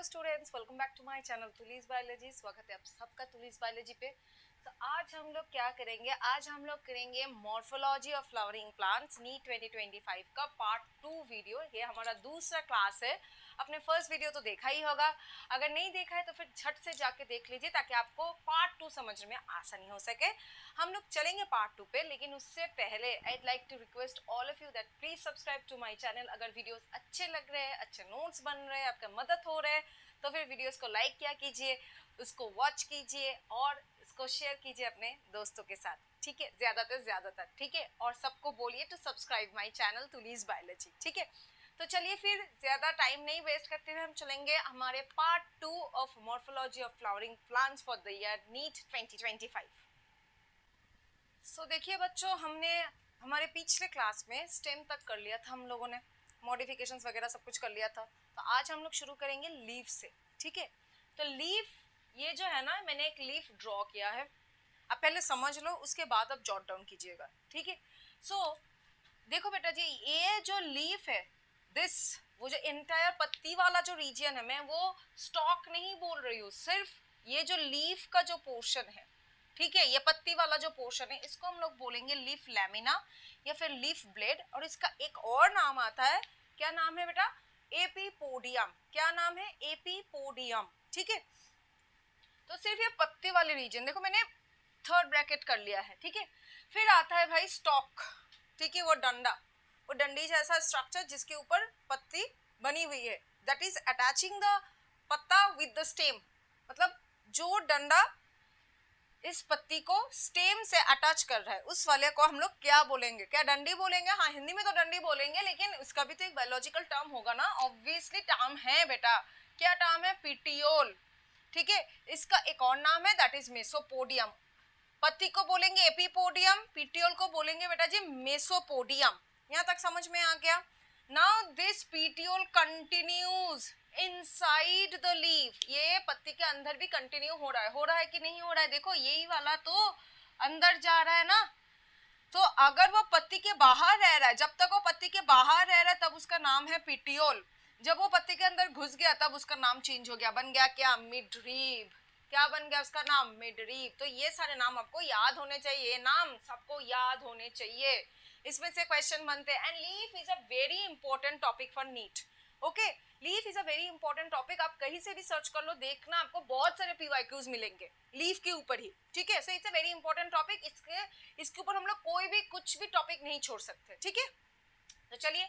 Students, welcome back to my channel Tuli's biology. स्वागत है आप सबका तुलीज बायोलॉजी पे। तो आज हम लोग क्या करेंगे, आज हम लोग करेंगे morphology of flowering plants NEET 2025 का पार्ट 2 वीडियो। ये हमारा दूसरा क्लास है। आपने फर्स्ट वीडियो तो देखा ही होगा, अगर नहीं देखा है तो फिर झट से जाके देख लीजिए ताकि आपको पार्ट 2 समझने में आसानी हो सके। हम लोग चलेंगे पार्ट 2 पे, लेकिन उससे पहले I'd like to request all of you that please subscribe to my channel। अगर वीडियोस अच्छे लग रहे हैं, अच्छे नोट्स बन रहे हैं, आपका मदद हो रहा है तो फिर वीडियोस को लाइक किया कीजिए, उसको वॉच कीजिए और इसको शेयर कीजिए अपने दोस्तों के साथ, ठीक है, ज्यादातर, ठीक है। और सबको बोलिए to subscribe my channel Tuli's biology, ठीक है। तो चलिए फिर ज्यादा टाइम नहीं वेस्ट करते हुए हम चलेंगे हमारे part 2 of morphology of flowering plants for the year NEET 2025। So देखिए बच्चों, हमने हमारे पिछले क्लास में स्टेम तक कर लिया था, हम लोगों ने मॉडिफिकेशंस वगैरह सब कुछ कर लिया था। तो आज हम लोग शुरू करेंगे लीफ से, ठीक है। तो लीफ, ये जो है ना, मैंने एक लीफ ड्रॉ किया है, आप पहले समझ लो, उसके बाद आप जॉट डाउन कीजिएगा, ठीक है। सो देखो बेटा जी, ये जो लीफ है, दिस, वो जो एंटायर पत्ती वाला जो रीजन है, मैं वो स्टॉक नहीं बोल रही हूँ, सिर्फ ये जो लीफ का जो पोर्शन है, ठीक है, ये पत्ती वाला जो पोर्शन है, इसको हम लोग बोलेंगे लीफ लैमिना या फिर लीफ ब्लेड। और इसका एक और नाम आता है, क्या नाम है बेटा? एपीपोडियम। क्या नाम है? एपीपोडियम, ठीक है। तो सिर्फ ये पत्ते वाले रीजन, देखो मैंने थर्ड ब्रैकेट कर लिया है, ठीक है। फिर आता है भाई स्टॉक, ठीक है, वो डंडा, वो डंडी जैसा स्ट्रक्चर जिसके ऊपर पत्ती बनी हुई है, दैट इज अटैचिंग द पत्ता विद द स्टेम। मतलब जो डंडा इस पत्ती को स्टेम से अटैच कर रहा है, उस वाले को हम लोग क्या बोलेंगे? क्या डंडी बोलेंगे? हाँ, हिंदी में तो डंडी बोलेंगे, लेकिन इसका भी तो एक बायोलॉजिकल टर्म होगा ना, ऑब्वियसली टर्म है बेटा। क्या टर्म है? पीटियोल, ठीक है। इसका एक और नाम है, दैट इज मेसोपोडियम। पत्ती को बोलेंगे एपीपोडियम, पीटियोल को बोलेंगे बेटा जी मेसोपोडियम। यहाँ तक समझ में आ गया? Now this petiole continues inside the leaf, ये पत्ती के अंदर भी कंटिन्यू हो रहा है कि नहीं हो रहा है? देखो यही वाला तो अंदर जा रहा है ना। तो अगर वो पत्ती के बाहर रह रहा है, जब तक वो पत्ती के बाहर रह रहा है तब उसका नाम है पीटियोल। जब वो पत्ती के अंदर घुस गया तब उसका नाम चेंज हो गया, बन गया क्या? मिडरीब। क्या बन गया उसका नाम? मिडरीब। तो ये सारे नाम आपको याद होने चाहिए, ये नाम सबको याद होने चाहिए, इसमें से क्वेश्चन बनते हैं। And leaf is a very important topic for NEET, okay. Leaf is a very important topic, आप कहीं से भी सर्च कर लो, देखना आपको बहुत सारे पीवाईक्यूज मिलेंगे लीफ के ऊपर ही, ठीक है। So it's a very important topic, इसके ऊपर हम लोग कोई भी कुछ भी टॉपिक नहीं छोड़ सकते, ठीक है। तो चलिए,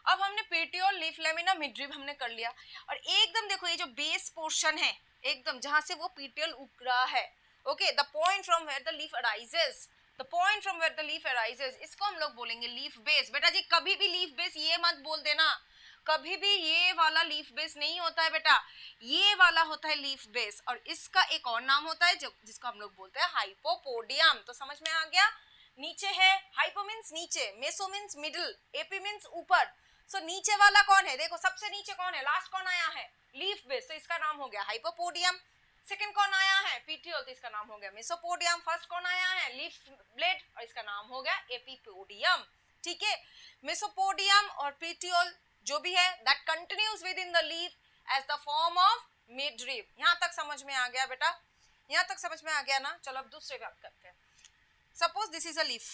अब हमने पेटियोल, लीफ लैमिना, मिडरिब हमने कर लिया। और एकदम देखो, ये जो बेस पोर्शन है, एकदम जहां से वो पेटियोल उग रहा है, okay, the point from where the leaf arises, the point from where the leaf arises, इसको हम लोग बोलेंगे लीफ बेस। बेटा जी कभी भी लीफ बेस ये मत बोल देना, कभी भी ये वाला लीफ बेस नहीं होता है बेटा, ये वाला होता है लीफ बेस। और इसका एक और नाम होता है जो जिसको हम लोग बोलते हैं हाइपोपोडियम। तो समझ में आ गया? नीचे है, हाइपो मीन्स नीचे, meso means middle, AP means ऊपर। सो नीचे वाला कौन है? देखो सबसे नीचे कौन है, लास्ट कौन आया है? लीफ बेस, तो इसका नाम हो गया हाइपोपोडियम। सेकंड कौन आया है? पीटियोल, तो इसका नाम हो गया मेसोपोडियम। फर्स्ट कौन आया है? लीफ ब्लेड, और इसका नाम हो गया एपीपोडियम, ठीक है। मेसोपोडियम और पीटियोल जो भी है, that continues within the leaf as the form of midrib. यहां तक समझ में आ गया बेटा? यहां तक समझ में आ गया ना? चलो अब दूसरे बात करते हैं। Suppose this is a leaf,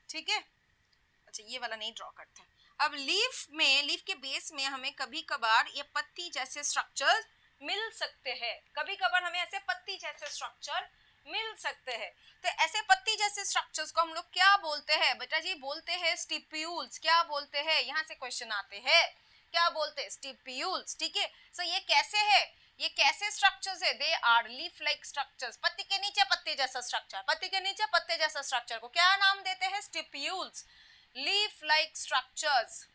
ठीक है। अच्छा, ये वाला नहीं ड्रॉ करते हैं। अब लीफ में, लीफ के बेस में हमें कभी कभार ये पत्ती जैसे स्ट्रक्चर मिल सकते हैं, कभी कभार हमें ऐसे पत्ती जैसे स्ट्रक्चर मिल सकते हैं। तो ऐसे पत्ती जैसे स्ट्रक्चर्स को हम लोग क्या बोलते हैं बेटा जी? बोलते हैं स्टिप्यूल्स। क्या बोलते हैं? यहाँ से क्वेश्चन आते हैं, क्या बोलते हैं? स्टिप्यूल्स, ठीक है। सो ये कैसे है, ये कैसे स्ट्रक्चर्स है? They are leaf like structures. पत्ती के नीचे पत्ते जैसा स्ट्रक्चर, पत्ती के नीचे पत्ते जैसा स्ट्रक्चर को क्या नाम देते हैं? Stipules, leaf like structures.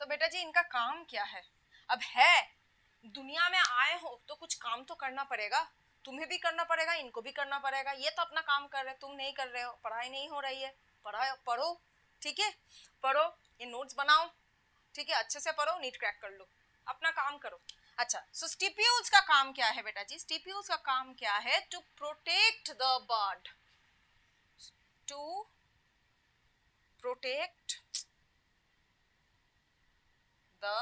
तो बेटा जी इनका काम क्या है? अब है, दुनिया में आए हो तो कुछ काम तो करना पड़ेगा, तुम्हें भी करना पड़ेगा, इनको भी करना पड़ेगा। ये तो अपना काम कर रहे, तुम नहीं कर रहे हो, पढ़ाई नहीं हो रही है, पढ़ो, ठीक है, पढ़ो, ये नोट्स बनाओ, ठीक है, अच्छे से पढ़ो, नीट क्रैक कर लो, अपना काम करो। अच्छा, सो स्टिप्यूल्स का काम क्या है बेटा जी? स्टिप्यूल्स का काम क्या है? To protect the bud, to protect the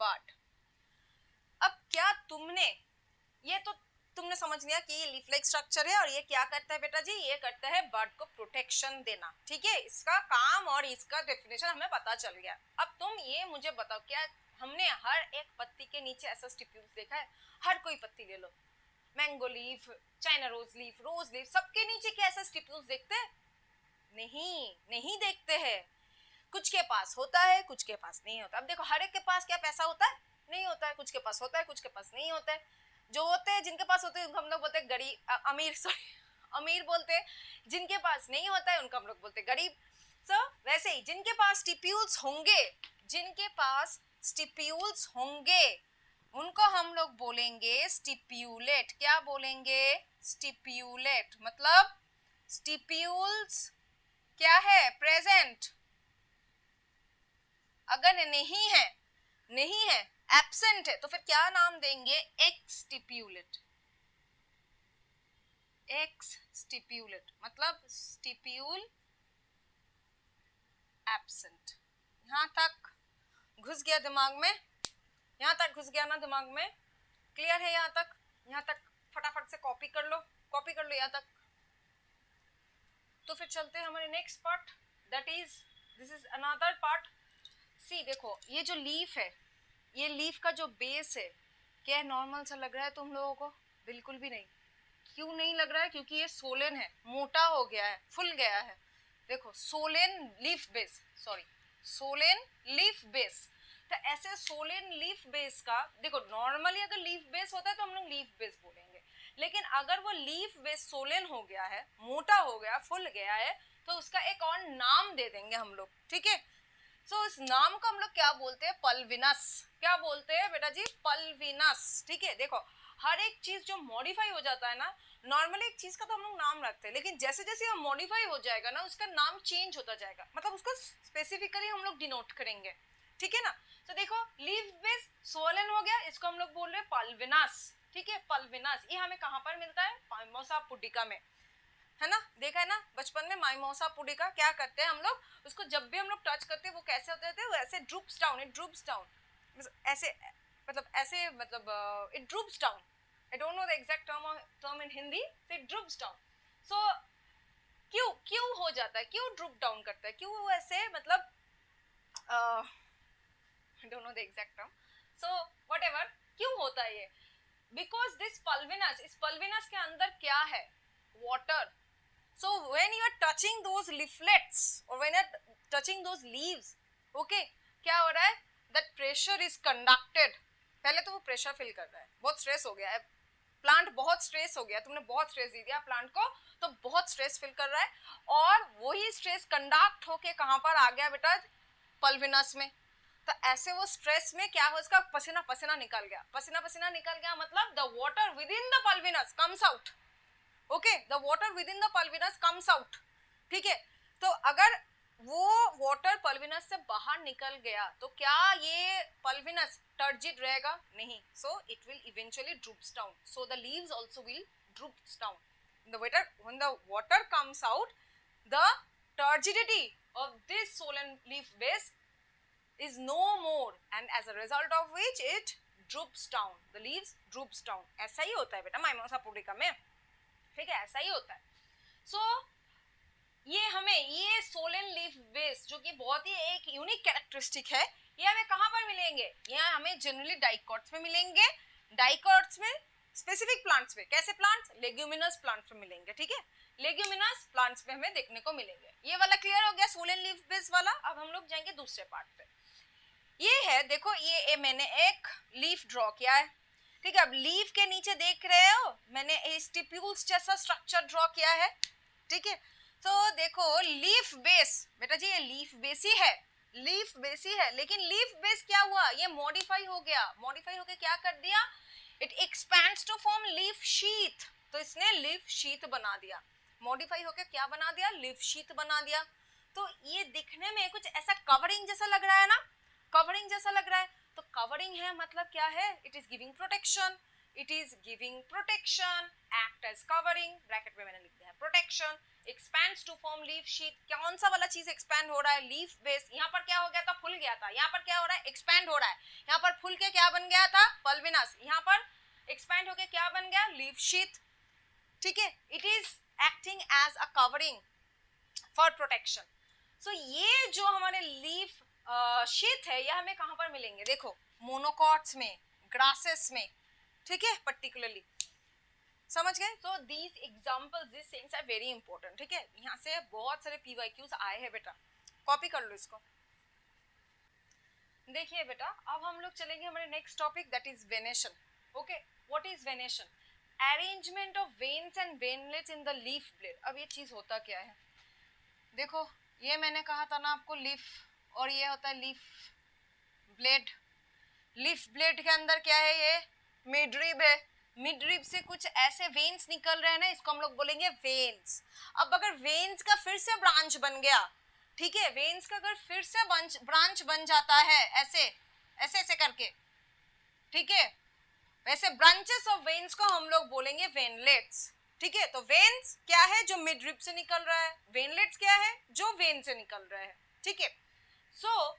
bud, समझ लिया कि ये लीफ लाइक स्ट्रक्चर है और ये क्या करता है बेटा जी, ये करता है बर्ड को प्रोटेक्शन देना, ठीक है। इसका काम और इसका डेफिनेशन हमें पता चल गया। अब तुम ये मुझे बताओ, क्या हमने हर एक पत्ती के नीचे ऐसा स्टिप्यूल्स देखा है? हर कोई पत्ती ले लो, mango leaf, China rose leaf, सबके नीचे क्या ऐसा स्टिप्यूल्स देखते हैं? नहीं देखते हैं। कुछ के पास होता है, कुछ के पास नहीं होता। अब देखो, हर एक के पास क्या पैसा होता है? नहीं होता है। कुछ के पास होता है, कुछ के पास नहीं होता है। जो होते हैं, जिनके पास होते हैं उनको हम लोग बोलते हैं गरीब, अमीर, सॉरी अमीर बोलते हैं। जिनके पास नहीं होता है उनको हम लोग बोलते हैं गरीब। सो वैसे ही जिनके पास स्टिप्यूल्स होंगे, जिनके पास स्टिप्यूल्स होंगे उनको हम लोग बोलेंगे स्टिप्यूलेट। क्या बोलेंगे? स्टिप्यूलेट। मतलब स्टिप्यूल्स क्या है? प्रेजेंट। अगर नहीं है, एब्सेंट है, तो फिर क्या नाम देंगे? एक्सटिप्यूलेट। एक्सटिप्यूलेट मतलब स्टिप्यूल एब्सेंट। यहां तक घुस गया दिमाग में? यहां तक घुस गया ना दिमाग में? क्लियर है यहां तक? यहां तक फटाफट से कॉपी कर लो यहां तक। तो फिर चलते हैं हमारे next part, that is this is another part. See देखो, ये जो लीफ है, ये लीफ का जो बेस है, क्या नॉर्मल सा लग रहा है तुम लोगों को? बिल्कुल भी नहीं। क्यों नहीं लग रहा है? क्योंकि ये सोलेन है, मोटा हो गया है, फुल गया है। देखो, Solan leaf base, sorry Solan leaf base. तो ऐसे सोलेन लीफ बेस का देखो, नॉर्मली अगर लीफ बेस होता है तो हम लोग लीफ बेस बोलेंगे, लेकिन अगर वो लीफ बेस सोलेन हो गया है, मोटा हो गया, फुल गया है, तो उसका एक और नाम दे देंगे हम लोग, ठीक है। सो इस नाम को हम लोग क्या बोलते हैं? पल्विनस। क्या बोलते हैं बेटा जी? पल्विनस, ठीक है। देखो, हर एक चीज जो मॉडिफाई हो जाता है ना, नॉर्मली एक चीज का तो हम लोग नाम रखते हैं, लेकिन जैसे जैसे वो मॉडिफाई हो जाएगा ना, उसका नाम चेंज होता जाएगा, मतलब उसको स्पेसिफिकली हम लोग डिनोट करेंगे, ठीक है ना। तो देखो, लीफ बेस सोलन हो गया, इसको हम लोग बोल रहे हैं पल्विनस, ठीक है। पल्विनस ये हमें कहाँ पर मिलता है? माइमोसा पुडिका में, है ना। देखा है ना बचपन में माइमोसा पुडिका? क्या करते हैं हम लोग उसको, जब भी हम लोग टच करते हैं वो कैसे होते थे? वो ऐसे droops down, it droops down, ऐसे मतलब it droops down. I don't know the exact term in Hindi, it droops down. So क्यों हो जाता है? क्यों ड्रूप डाउन करता है? क्यों वो ऐसे, मतलब आई don't know the exact term, so whatever, क्यों होता है ये? बिकॉज दिस पल्विनस, इस पल्विनस के अंदर क्या है? Water. So when you are touching those leaflets or when you are touching those leaves, okay, क्या हो रहा है? That pressure is conducted. पहले तो वो प्रेशर फील कर रहा है, बहुत स्ट्रेस हो गया है, प्लांट बहुत स्ट्रेस हो गया, तुमने बहुत स्ट्रेस दे दिया प्लांट को, तो बहुत स्ट्रेस फील कर रहा है, और वही स्ट्रेस कंडक्ट होके कहाँ पर आ गया बेटा? पल्विनस में। तो ऐसे वो स्ट्रेस में क्या हो, इसका पसीना पसीना निकल गया, पसीना पसीना निकल गया, मतलब the water with in the pulvinus comes out, okay, the water with in the pulvinus comes out, ठीक है। तो अगर वो वाटर पल्विनस से बाहर निकल गया तो क्या ये पल्विनस टर्जिड रहेगा? नहीं, so it will eventually droops down, so the leaves also will droops down. When the water comes out, the turgidity of this solen leaf base is no more, and as a result of which it droops down, the leaves droops down। ऐसा ही होता है बेटा mimosa pudica में, ठीक है, ऐसा ही होता है। सो ये हमें, ये सोलन लीफ बेस जो कि बहुत ही एक यूनिक कैरेक्टरिस्टिक है, ये हमें कहाँ पर मिलेंगे? ये हमें जनरली डाइकॉट्स में मिलेंगे, डाइकॉट्स में, स्पेसिफिक प्लांट्स में। कैसे प्लांट्स? लेग्यूमिनस प्लांट्स में मिलेंगे, ठीक है, लेग्यूमिनस प्लांट्स में हमें देखने को मिलेंगे। ये वाला क्लियर हो गया, सोलन लीफ बेस वाला। अब हम लोग जाएंगे दूसरे पार्ट पे। ये है, देखो ये मैंने एक लीफ ड्रॉ किया है, ठीक है। अब लीफ के नीचे देख रहे हो मैंने स्टिप्यूल्स जैसा स्ट्रक्चर ड्रॉ किया है, ठीक है। तो देखो लीफ बेस, बेटा जी ये लीफ बेस ही है, लीफ बेस ही है, लेकिन लीफ बेस क्या हुआ? ये मॉडिफाई हो गया, मॉडिफाई होके क्या कर दिया? It expands to form leaf sheath, तो इसने लीफ शीथ बना दिया, मॉडिफाई होके क्या बना दिया? लीफ शीथ बना दिया। तो ये दिखने में कुछ ऐसा कवरिंग जैसा लग रहा है ना, कवरिंग जैसा लग रहा है। तो कवरिंग है मतलब क्या है? It is giving protection, it is giving protection, act as covering, bracket में मैंने लिख दिया है protection, expands to form leaf sheath. कौन सा वाला चीज एक्सपैंड हो रहा है? Leaf base. यहाँ पर क्या हो गया था? फुल गया था, यहाँ पर क्या हो रहा है? एक्सपैंड हो रहा है। यहाँ पर फुल के क्या बन गया था? पल्विनस, यहाँ पर एक्सपैंड होके क्या बन गया? Leaf sheath. ठीक है, it is acting as a covering for protection. So ये जो हमारे लीफ शीथ है ये हमें कहां पर मिलेंगे, देखो मोनोकॉट्स में, ग्रासेस में, ठीक है, पर्टिकुलरली समझ गए। तो these examples, this things are very important, ठीक है। यहाँ से बहुत सारे पीवाईक्यूज आए हैं बेटा, कॉपी कर लो इसको। देखिए बेटा, अब हम लोग चलेंगे हमारे next topic, that is venation. Okay, what is venation? Arrangement of veins and veinlets in the leaf blade. अब ये चीज होता क्या है, देखो ये मैंने कहा था ना आपको लीफ, और ये होता है लीफ ब्लेड। लीफ ब्लेड के अंदर क्या है, ये मिडरिब है। मिडरिब से कुछ ऐसे वेन्स निकल रहे हैं ना, इसको हम लोग बोलेंगे वेन्स। अब अगर वेन्स का फिर से ब्रांच बन गया, ठीक है, वेन्स का अगर फिर से ब्रांच बन जाता है ऐसे ऐसे ऐसे करके, ठीक है, वैसे ब्रांचेस ऑफ वेन्स को हम लोग बोलेंगे वेनलेट्स, ठीक है। तो वेन्स क्या है, जो मिडरिब से निकल रहा है, वेनलेट्स क्या है, जो वेन से निकल रहा है, ठीक है। सो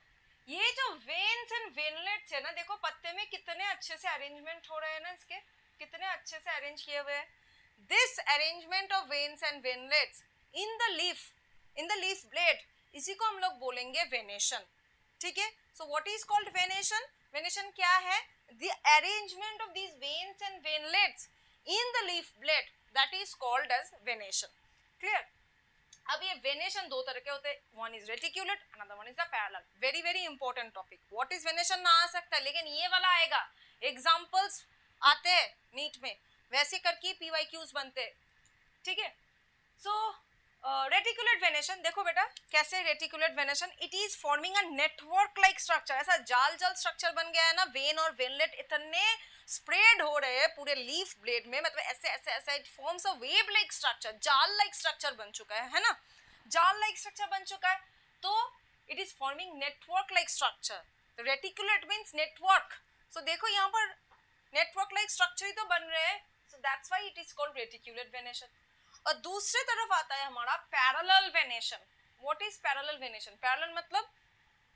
ये जो वेन्स एंड वेनलेट्स है ना, देखो पत्ते में कितने अच्छे से अरेंजमेंट हो रहे हैं ना, इसके कितने अच्छे से अरेंज किए हुए हैं। This arrangement of veins and veinlets in the leaf blade, इसी को हम लोग बोलेंगे वेनेशन, ठीक है। So what is called venation? Venation क्या है, the arrangement of these veins and veinlets in the leaf blade, that is called as venation. Clear? अब ये वेनेशन दो तरह के होते हैं, one is reticulate, another one is the parallel. Very very important topic. What is venation ना आ सकता है, लेकिन ये वाला आएगा, एग्जांपल्स आते हैं नीट में, वैसे करके पीवाईक्यूज बनते हैं, ठीक है। सो रेटिकुलेट वेनेशन, देखो बेटा कैसे reticulate venation, it is forming a network like structure. ऐसा जाल जाल स्ट्रक्चर बन गया है ना, वेन और वेनलेट इतने स्प्रेड हो रहे हैं पूरे लीफ ब्लेड में, मतलब ऐसे ऐसे ऐसे, it forms a wave like structure, जाल लाइक स्ट्रक्चर बन चुका है ना, जाल लाइक स्ट्रक्चर बन चुका है। तो it is forming network like structure, reticulate means network. So देखो यहाँ पर नेटवर्क लाइक स्ट्रक्चर ही तो बन रहे हैं, so that's why it is called reticulate venation. और दूसरे तरफ आता है हमारा parallel venation. What is parallel venation? Parallel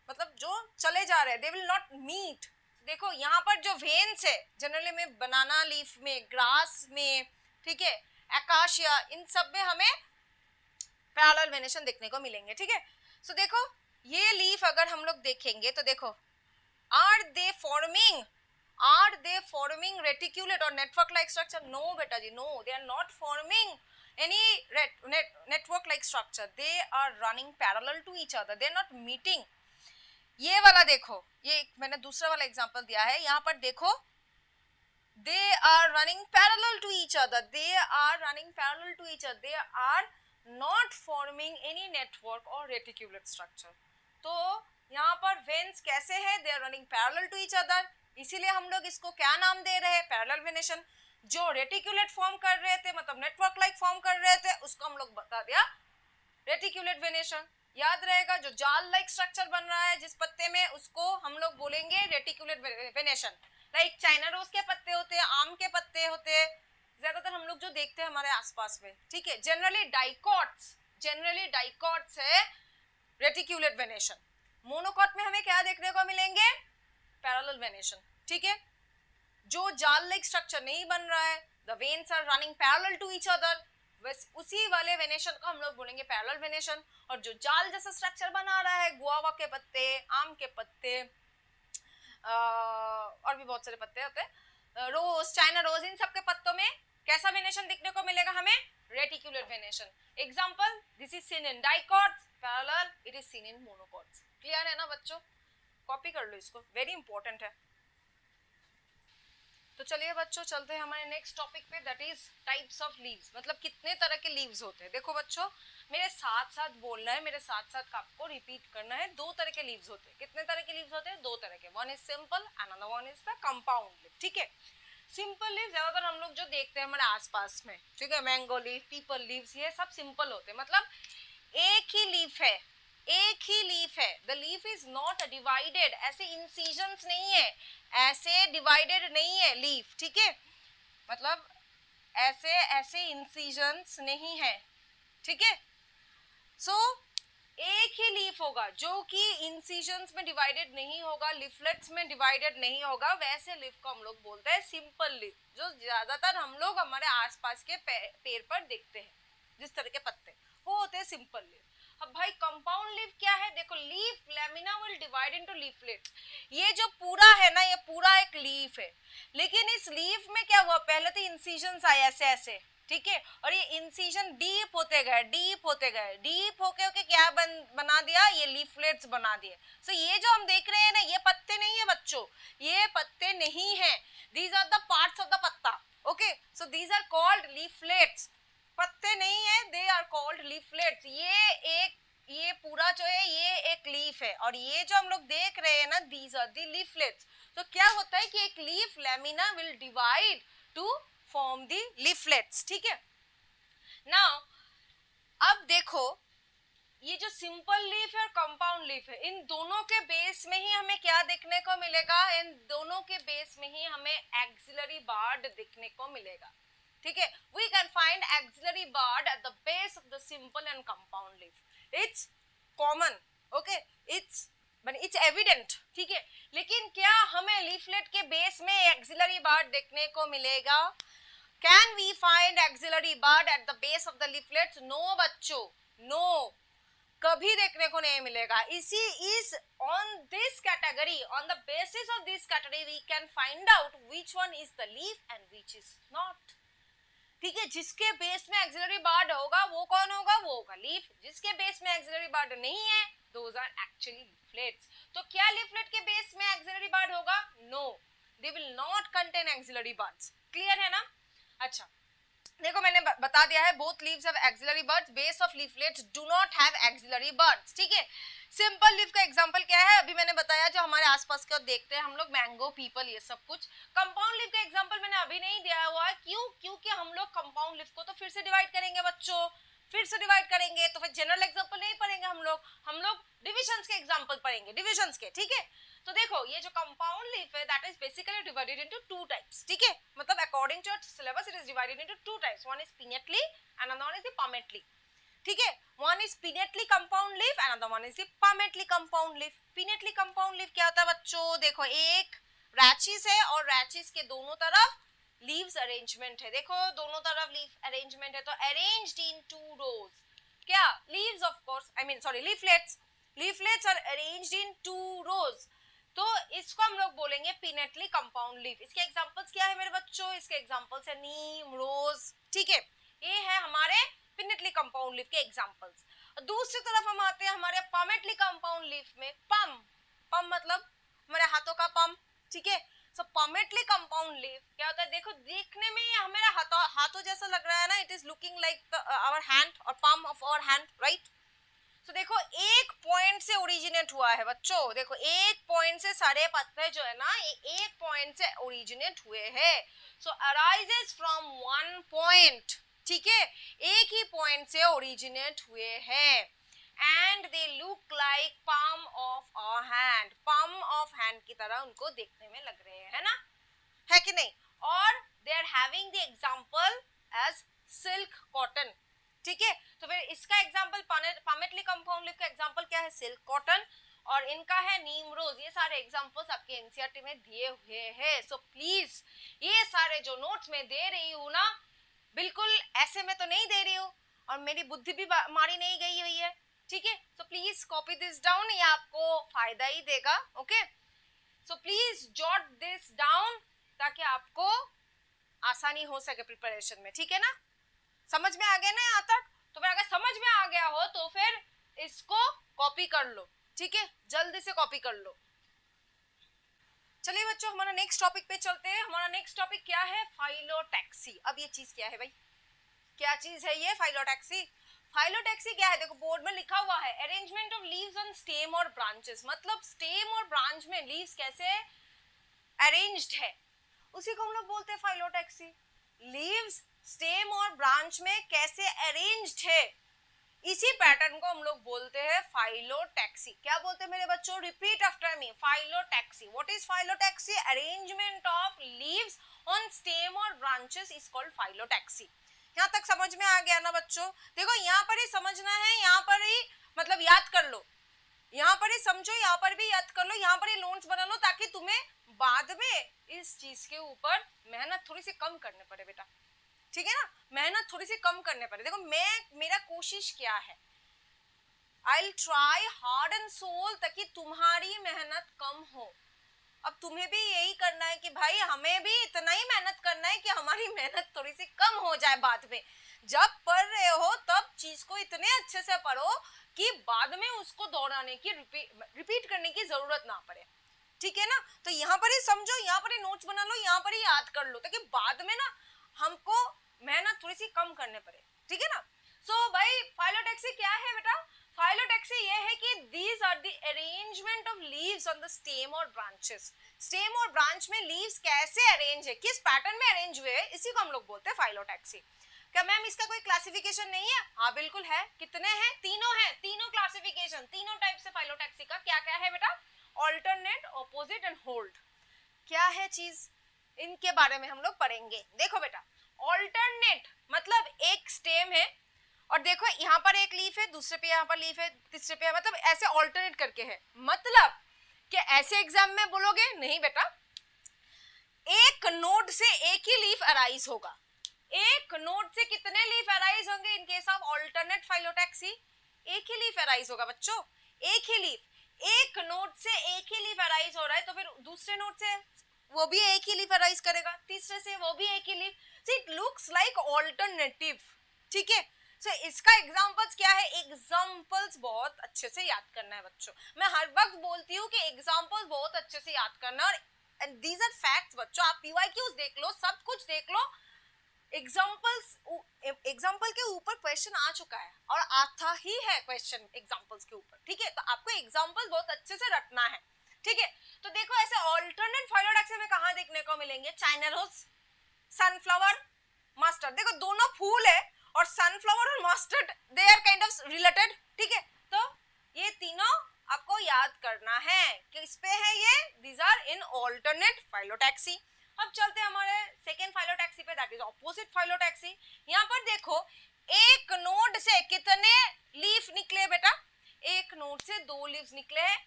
मतलब जो चले जा रहे हैं, दे विल नॉट मीट। देखो यहाँ पर जो वेन्स है जनरली में बनाना लीफ में, ग्रास में, ठीक है, एकाशिया, इन सब में हमें पैरेलल वेनेशन देखने को मिलेंगे, ठीक है। सो देखो ये लीफ अगर हम लोग देखेंगे तो देखो, आर दे फॉर्मिंग रेटिकुलेट और नेटवर्क लाइक स्ट्रक्चर? नो बेटा जी, no, they are not forming any network like structure, they are running parallel to each other, they are not meeting। ये वाला देखो, ये मैंने दूसरा वाला एग्जांपल दिया है, यहाँ पर देखो they are running parallel to each other, they are running parallel to each other, they are not forming any network or reticulate structure। तो यहाँ पर वेन्स कैसे है, they are running parallel to each other, इसीलिए हम लोग इसको क्या नाम दे रहे हैं, पैरेलल वेनेशन। जो रेटिकुलेट फॉर्म कर रहे थे, मतलब नेटवर्क लाइक फॉर्म कर रहे थे, उसको हम लोग बता दिया रेटिकुलेट वेनेशन। याद रहेगा, जो जाल लाइक स्ट्रक्चर बन रहा है जिस पत्ते में, उसको हम लोग बोलेंगे reticulate venation. Like China rose के पत्ते होते हैं, आम के पत्ते होते हैं, ज्यादातर हम लोग जो देखते हैं हमारे आसपास में, ठीक है। जनरली डाइकॉट्स है रेटिकुलेट वेनेशन। मोनोकॉट में हमें क्या देखने को मिलेंगे, पैरेलल वेनेशन, ठीक है। जो जाल लाइक स्ट्रक्चर नहीं बन रहा है, the veins are running parallel to each other, उसी वाले वेनेशन को हम लोग बोलेंगे पैरेलल वेनेशन। और जो जाल जैसा स्ट्रक्चर बना रहा है, गुआवा के पत्ते, आम के पत्ते, और भी बहुत सारे पत्ते होते हैं, रोज, चाइना रोज, इन सब के पत्तों में कैसा वेनेशन दिखने को मिलेगा हमें, reticulate venation. Example, this is seen in dicots, parallel, it is seen in monocots. Clear है ना बच्चों? कॉपी कर लो इसको, वेरी इंपॉर्टेंट है। तो चलिए बच्चों चलते हैं हमारे नेक्स्ट टॉपिक पे, that is types of leaves. मतलब कितने तरह के लीव्स होते हैं। देखो बच्चों मेरे साथ साथ बोलना है, मेरे साथ साथ आपको रिपीट करना है। दो तरह के लीव्स होते हैं। कितने तरह के लीव्स होते हैं? दो तरह के। One is simple, another one is the compound leave, ठीक है। सिंपल लीव ज्यादातर हम लोग जो देखते हैं हमारे आसपास में, ठीक है, मैंगो लीव, पीपल लीव्स, ये सब सिंपल होते हैं। मतलब एक ही लीफ है, एक ही लीफ है, the leaf is not divided, ऐसे इंसिजन्स नहीं है, ऐसे डिवाइडेड नहीं है लीफ, ठीक है। मतलब ऐसे इंसिजन्स नहीं है, ठीक है। सो एक ही लीफ होगा जो कि इंसिजन्स में डिवाइडेड नहीं होगा, लीफलेट्स में डिवाइडेड नहीं होगा, वैसे लीफ को हम लोग बोलते हैं सिंपल लीफ, जो ज्यादातर हम लोग हमारे आसपास के पेड़ पर देखते हैं, जिस तरह के पत्ते वो होते हैं सिंपल लीफ। अब भाई कंपाउंड लीफ क्या है, देखो leaf lamina will divide into leaflets. ये जो पूरा है ना, ये पूरा एक लीफ है, लेकिन इस लीफ में क्या हुआ, पहले तो इंसिजन्स आए ऐसे ऐसे, ठीक है, और ये इंसिजन डीप होते गए, डीप होते गए, डीप होके होके क्या बना दिया, ये लीफलेट्स बना दिए। सो ये जो हम देख रहे हैं ना, ये पत्ते नहीं है बच्चों, ये पत्ते नहीं है, these are the parts of the पत्ता, okay, so these are called leaflets, पत्ते नहीं है, दे आर कॉल्ड लीफलेट्स। ये पूरा जो है ये एक लीफ है, और ये जो हम लोग देख रहे हैं ना, दीज आर द लीफलेट्स। तो क्या होता है कि एक leaf lamina will divide two form the leaflets, ठीक है। नाउ अब देखो, ये जो सिंपल लीफ है और कंपाउंड लीफ है, इन दोनों के बेस में ही हमें क्या देखने को मिलेगा, इन दोनों के बेस में ही हमें एक्सिलरी बार्ड देखने को मिलेगा, ठीक है। We can find axillary bud at the base of the simple and compound leaf, it's common, okay, it's evident, ठीक है। लेकिन क्या हमें लीफलेट के बेस में एक्सिलरी बार्ड देखने को मिलेगा? Can we find axillary bud at the base of the leaflets? No बच्चों, no, कभी देखने को नहीं मिलेगा। इसी इस on this category, on the basis of this category, we can find out which one is the leaf and which is not. ठीक है, जिसके बेस में एक्सिलरी बार्ड होगा वो कौन होगा, वो होगा लीफ। जिसके बेस में एक्सिलरी बार्ड नहीं है, those are actually leaflets. तो क्या लीफलेट के बेस में एक्सिलरी बार्ड होगा? No, they will not contain axillary buds. Clear है ना? अच्छा, देखो मैंने बता दिया है, both leaves have axillary birds, base of leaflets do not have axillary birds, ठीक है। सिंपल लीफ का एग्जांपल क्या है, अभी मैंने बताया, जो हमारे आसपास के देखते हैं हम लोग, मैंगो, पीपल, ये सब कुछ। कंपाउंड लीफ का एग्जांपल मैंने अभी नहीं दिया हुआ, क्यों? क्योंकि हम लोग कंपाउंड लीफ को तो फिर से डिवाइड करेंगे बच्चों, फिर से डिवाइड करेंगे, तो फिर जनरल एग्जांपल नहीं पढ़ेंगे हम लोग डिविजन्स के एग्जांपल पढ़ेंगे, डिविजन्स के, ठीक है। तो देखो, ये जो कंपाउंड लीफ है, that is basically divided into two types, ठीक है, मतलब according to syllabus it is divided into two types, one is pinnately and another one is the palmately, ठीक है। One is pinnately compound leaf and another one is the palmately compound leaf. Pinnately compound leaf क्या होता है बच्चों, देखो एक rachis है और रैचिस के दोनों तरफ लीव्स अरेंजमेंट है, देखो दोनों तरफ लीफ अरेंजमेंट है, तो अरेंज्ड इन टू रोज, क्या leaves, of course, I mean sorry, leaflets are arranged in two rows, तो इसको हम लोग बोलेंगे पिनेटली कंपाउंड लीफ। इसके एग्जांपल्स क्या है मेरे बच्चों, इसके एग्जांपल्स है नीम, रोज, ठीक है, ये है हमारे पिनेटली कंपाउंड लीफ के एग्जांपल्स। दूसरी तरफ हम आते हैं हमारे palmately कंपाउंड लीफ में, पम मतलब हमारे हाथों का पम, ठीक है। सो palmately कंपाउंड लीफ क्या होता है, देखो देखने में ये हमारे हाथों जैसा लग रहा है ना, it is looking like our hand और palm of our hand, right. तो देखो एक पॉइंट से ओरिजिनेट हुआ है बच्चों, देखो एक पॉइंट से सारे पत्ते जो है ना, ये एक पॉइंट से ओरिजिनेट हुए हैं, so arises from one point, ठीक है, एक ही पॉइंट से ओरिजिनेट हुए हैं, and they look like palm of our hand, palm of hand की तरह उनको देखने में लग रहे हैं, है ना, है कि नहीं, और they are having the example as silk, cotton, ठीक है। तो फिर इसका एग्जांपल palmately कंपाउंड लीफ का एग्जांपल क्या है, सिल्क, कॉटन, और इनका है नीम, रोज, ये सारे एग्जांपल्स आपके एनसीईआरटी में दिए हुए हैं। सो प्लीज ये सारे जो नोट्स में दे रही हूँ ना, बिल्कुल ऐसे में तो नहीं दे रही हूँ, और मेरी बुद्धि भी मारी नहीं गई हुई है, ठीक है। So please copy this down, ये आपको फायदा ही देगा, okay. So please jot this down ताकि आपको आसानी हो सके प्रिपरेशन में, ठीक है ना, समझ में आ गया ना यहाँ तक? तो फिर अगर समझ में आ गया हो तो फिर इसको कॉपी कर लो, ठीक है, जल्दी से कॉपी कर लो। चलिए बच्चों, हमारा नेक्स्ट टॉपिक पे चलते हैं। हमारा नेक्स्ट टॉपिक क्या है, फाइलोटैक्सी। अब ये चीज क्या है भाई, क्या चीज है ये फाइलोटैक्सी? फाइलोटैक्सी क्या है, देखो बोर्ड में लिखा हुआ है, arrangement of leaves on stem और ब्रांचेस, मतलब स्टेम और ब्रांच में लीव्स कैसे अरेंज्ड है, उसी को हम लोग बोलते हैं फाइलोटैक्सी। लीव्स स्टेम और ब्रांच में कैसे अरेंज्ड है, इसी पैटर्न को हम लोग बोलते हैं फाइलोटैक्सी। क्या बोलते हैं मेरे बच्चों, repeat after me, phyllotaxy. What is phyllotaxy? Arrangement of leaves on stem और ब्रांचेस इज कॉल्ड फाइलोटैक्सी। यहाँ तक समझ में आ गया ना बच्चों? देखो यहाँ पर ही समझना है, यहाँ पर ही मतलब याद कर लो, यहाँ पर ही समझो, यहाँ पर भी याद कर लो, यहाँ पर ही नोट्स बना लो ताकि तुम्हें बाद में इस चीज के ऊपर मेहनत थोड़ी सी कम करने पड़े बेटा, ठीक है ना, मेहनत थोड़ी सी कम करने पड़े। देखो मेरा कोशिश क्या है, I'll try hard and soul ताकि तुम्हारी मेहनत कम हो। अब तुम्हें भी यही करना है कि भाई हमें भी इतना ही मेहनत करना है कि हमारी मेहनत थोड़ी सी कम हो जाए बाद में। जब पढ़ रहे हो तब चीज को इतने अच्छे से पढ़ो कि बाद में उसको दोहराने की रिपीट करने की जरूरत ना पड़े, ठीक है ना। तो यहाँ पर ही समझो, यहाँ पर ही नोट्स बना लो, यहाँ पर ही याद कर लो ताकि बाद में ना हमको मेहनत थोड़ी सी कम करने पड़े, ठीक है ना। सो भाई फाइलोटैक्सी क्या है बेटा, फाइलोटैक्सी ये है कि these are the arrangement of leaves on the stem और branches। स्टेम और ब्रांच में लीव्स कैसे अरेंज है, किस पैटर्न में अरेंज हुए हैं, इसी को हम लोग बोलते हैं फाइलोटैक्सी। क्या मैम इसका कोई क्लासिफिकेशन नहीं है? हाँ बिल्कुल है। कितने हैं? तीनों हैं, तीनों क्लासिफिकेशन, तीनों टाइप से फाइलोटैक्सी का। क्या क्या है बेटा? Alternate, opposite and hold. क्या है चीज, इनके बारे में हम लोग पढ़ेंगे। देखो बेटा, ऑल्टरनेट मतलब एक स्टेम है और देखो यहाँ पर एक लीफ है, दूसरे पे यहाँ पर लीफ है, तीसरे पे, मतलब ऐसे ऑल्टरनेट करके है। मतलब कि ऐसे एग्जाम में बोलोगे नहीं बेटा, एक नोड से एक ही लीफ अराइज होगा। एक नोड से कितने लीफ अराइज होंगे इन केस ऑफ ऑल्टरनेट फाइलोटैक्सी? एक ही लीफ अराइज होगा बच्चों, एक ही लीफ। एक नोड से एक ही लीफ अराइज हो रहा है तो फिर दूसरे नोड से वो भी एक ही लीफ अराइज करेगा, तीसरे से वो भी एक ही leaf. So it looks like alternative, ठीक है। So, इसका एग्जाम्पल्स क्या है? एग्जाम्पल्स बहुत अच्छे से याद करना है बच्चों। मैं हर वक्त बोलती हूँ कि एग्जाम्पल्स बहुत अच्छे से याद करना, और दीज आर फैक्ट्स बच्चों। आप पीवाईक्यूज देख लो, सब कुछ देख लो, एग्जाम्पल्स, एग्जाम्पल के ऊपर क्वेश्चन आ चुका है और आता ही है क्वेश्चन एग्जाम्पल्स के ऊपर, ठीक है। तो आपको एग्जाम्पल्स बहुत अच्छे से रटना है, ठीक है। तो देखो ऐसे ऑल्टरनेट फाइलोटैक्सी में कहाँ देखने को मिलेंगे? China rose, sunflower, mustard. देखो दोनों फूल है और सनफ्लावर और mustard they are kind of related, ठीक है। तो ये तीनों आपको याद करना है, किस पे है ये? These are in alternate phyllotaxy. अब चलते हैं हमारे सेकेंड फाइलोटैक्सी पे, दैट इज ऑपोजिट फाइलोटैक्सी। यहाँ पर देखो एक नोड से कितने लीफ निकले बेटा? एक नोड से दो लीव्स निकले हैं,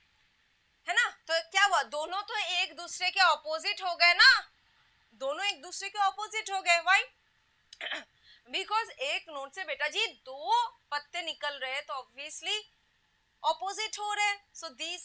है ना। तो क्या हुआ? दोनों तो एक दूसरे के ऑपोजिट हो गए ना, दोनों एक दूसरे के ऑपोजिट हो गए। व्हाई? बिकॉज एक नोड से बेटा जी दो पत्ते निकल रहे हैं तो ऑब्वियसली ऑपोजिट हो रहे हैं। So this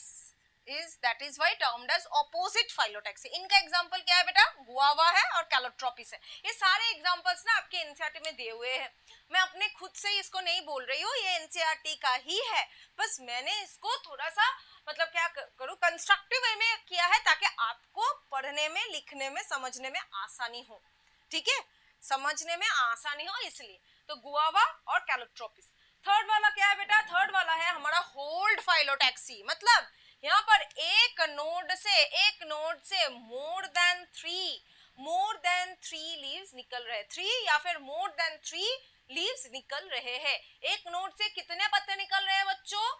is, that is why termed as opposite phyllotaxy. इनका एग्जांपल क्या है बेटा? गुआवा है और कैलोट्रोपिस है। ये सारे एग्जांपल्स ना आपके एनसीईआरटी में दिए हुए हैं। मैं अपने खुद से इसको नहीं बोल रही हूँ, ये एनसीईआरटी का ही है, बस मैंने इसको थोड़ा सा मतलब क्या करूँ, कंस्ट्रक्टिव वे में किया है ताकि आपको पढ़ने में, लिखने में, समझने में आसानी हो, ठीक है, समझने में आसानी हो इसलिए। तो गुआवा और कैलोट्रोपिस। थर्ड वाला क्या है बेटा? थर्ड वाला है हमारा होल्ड फाइलोटैक्सी। मतलब यहाँ पर एक नोड से मोर देन थ्री लीव्स निकल रहे, थ्री या फिर मोर देन थ्री लीव्स निकल रहे हैं। एक नोड से कितने पत्ते निकल रहे हैं बच्चों?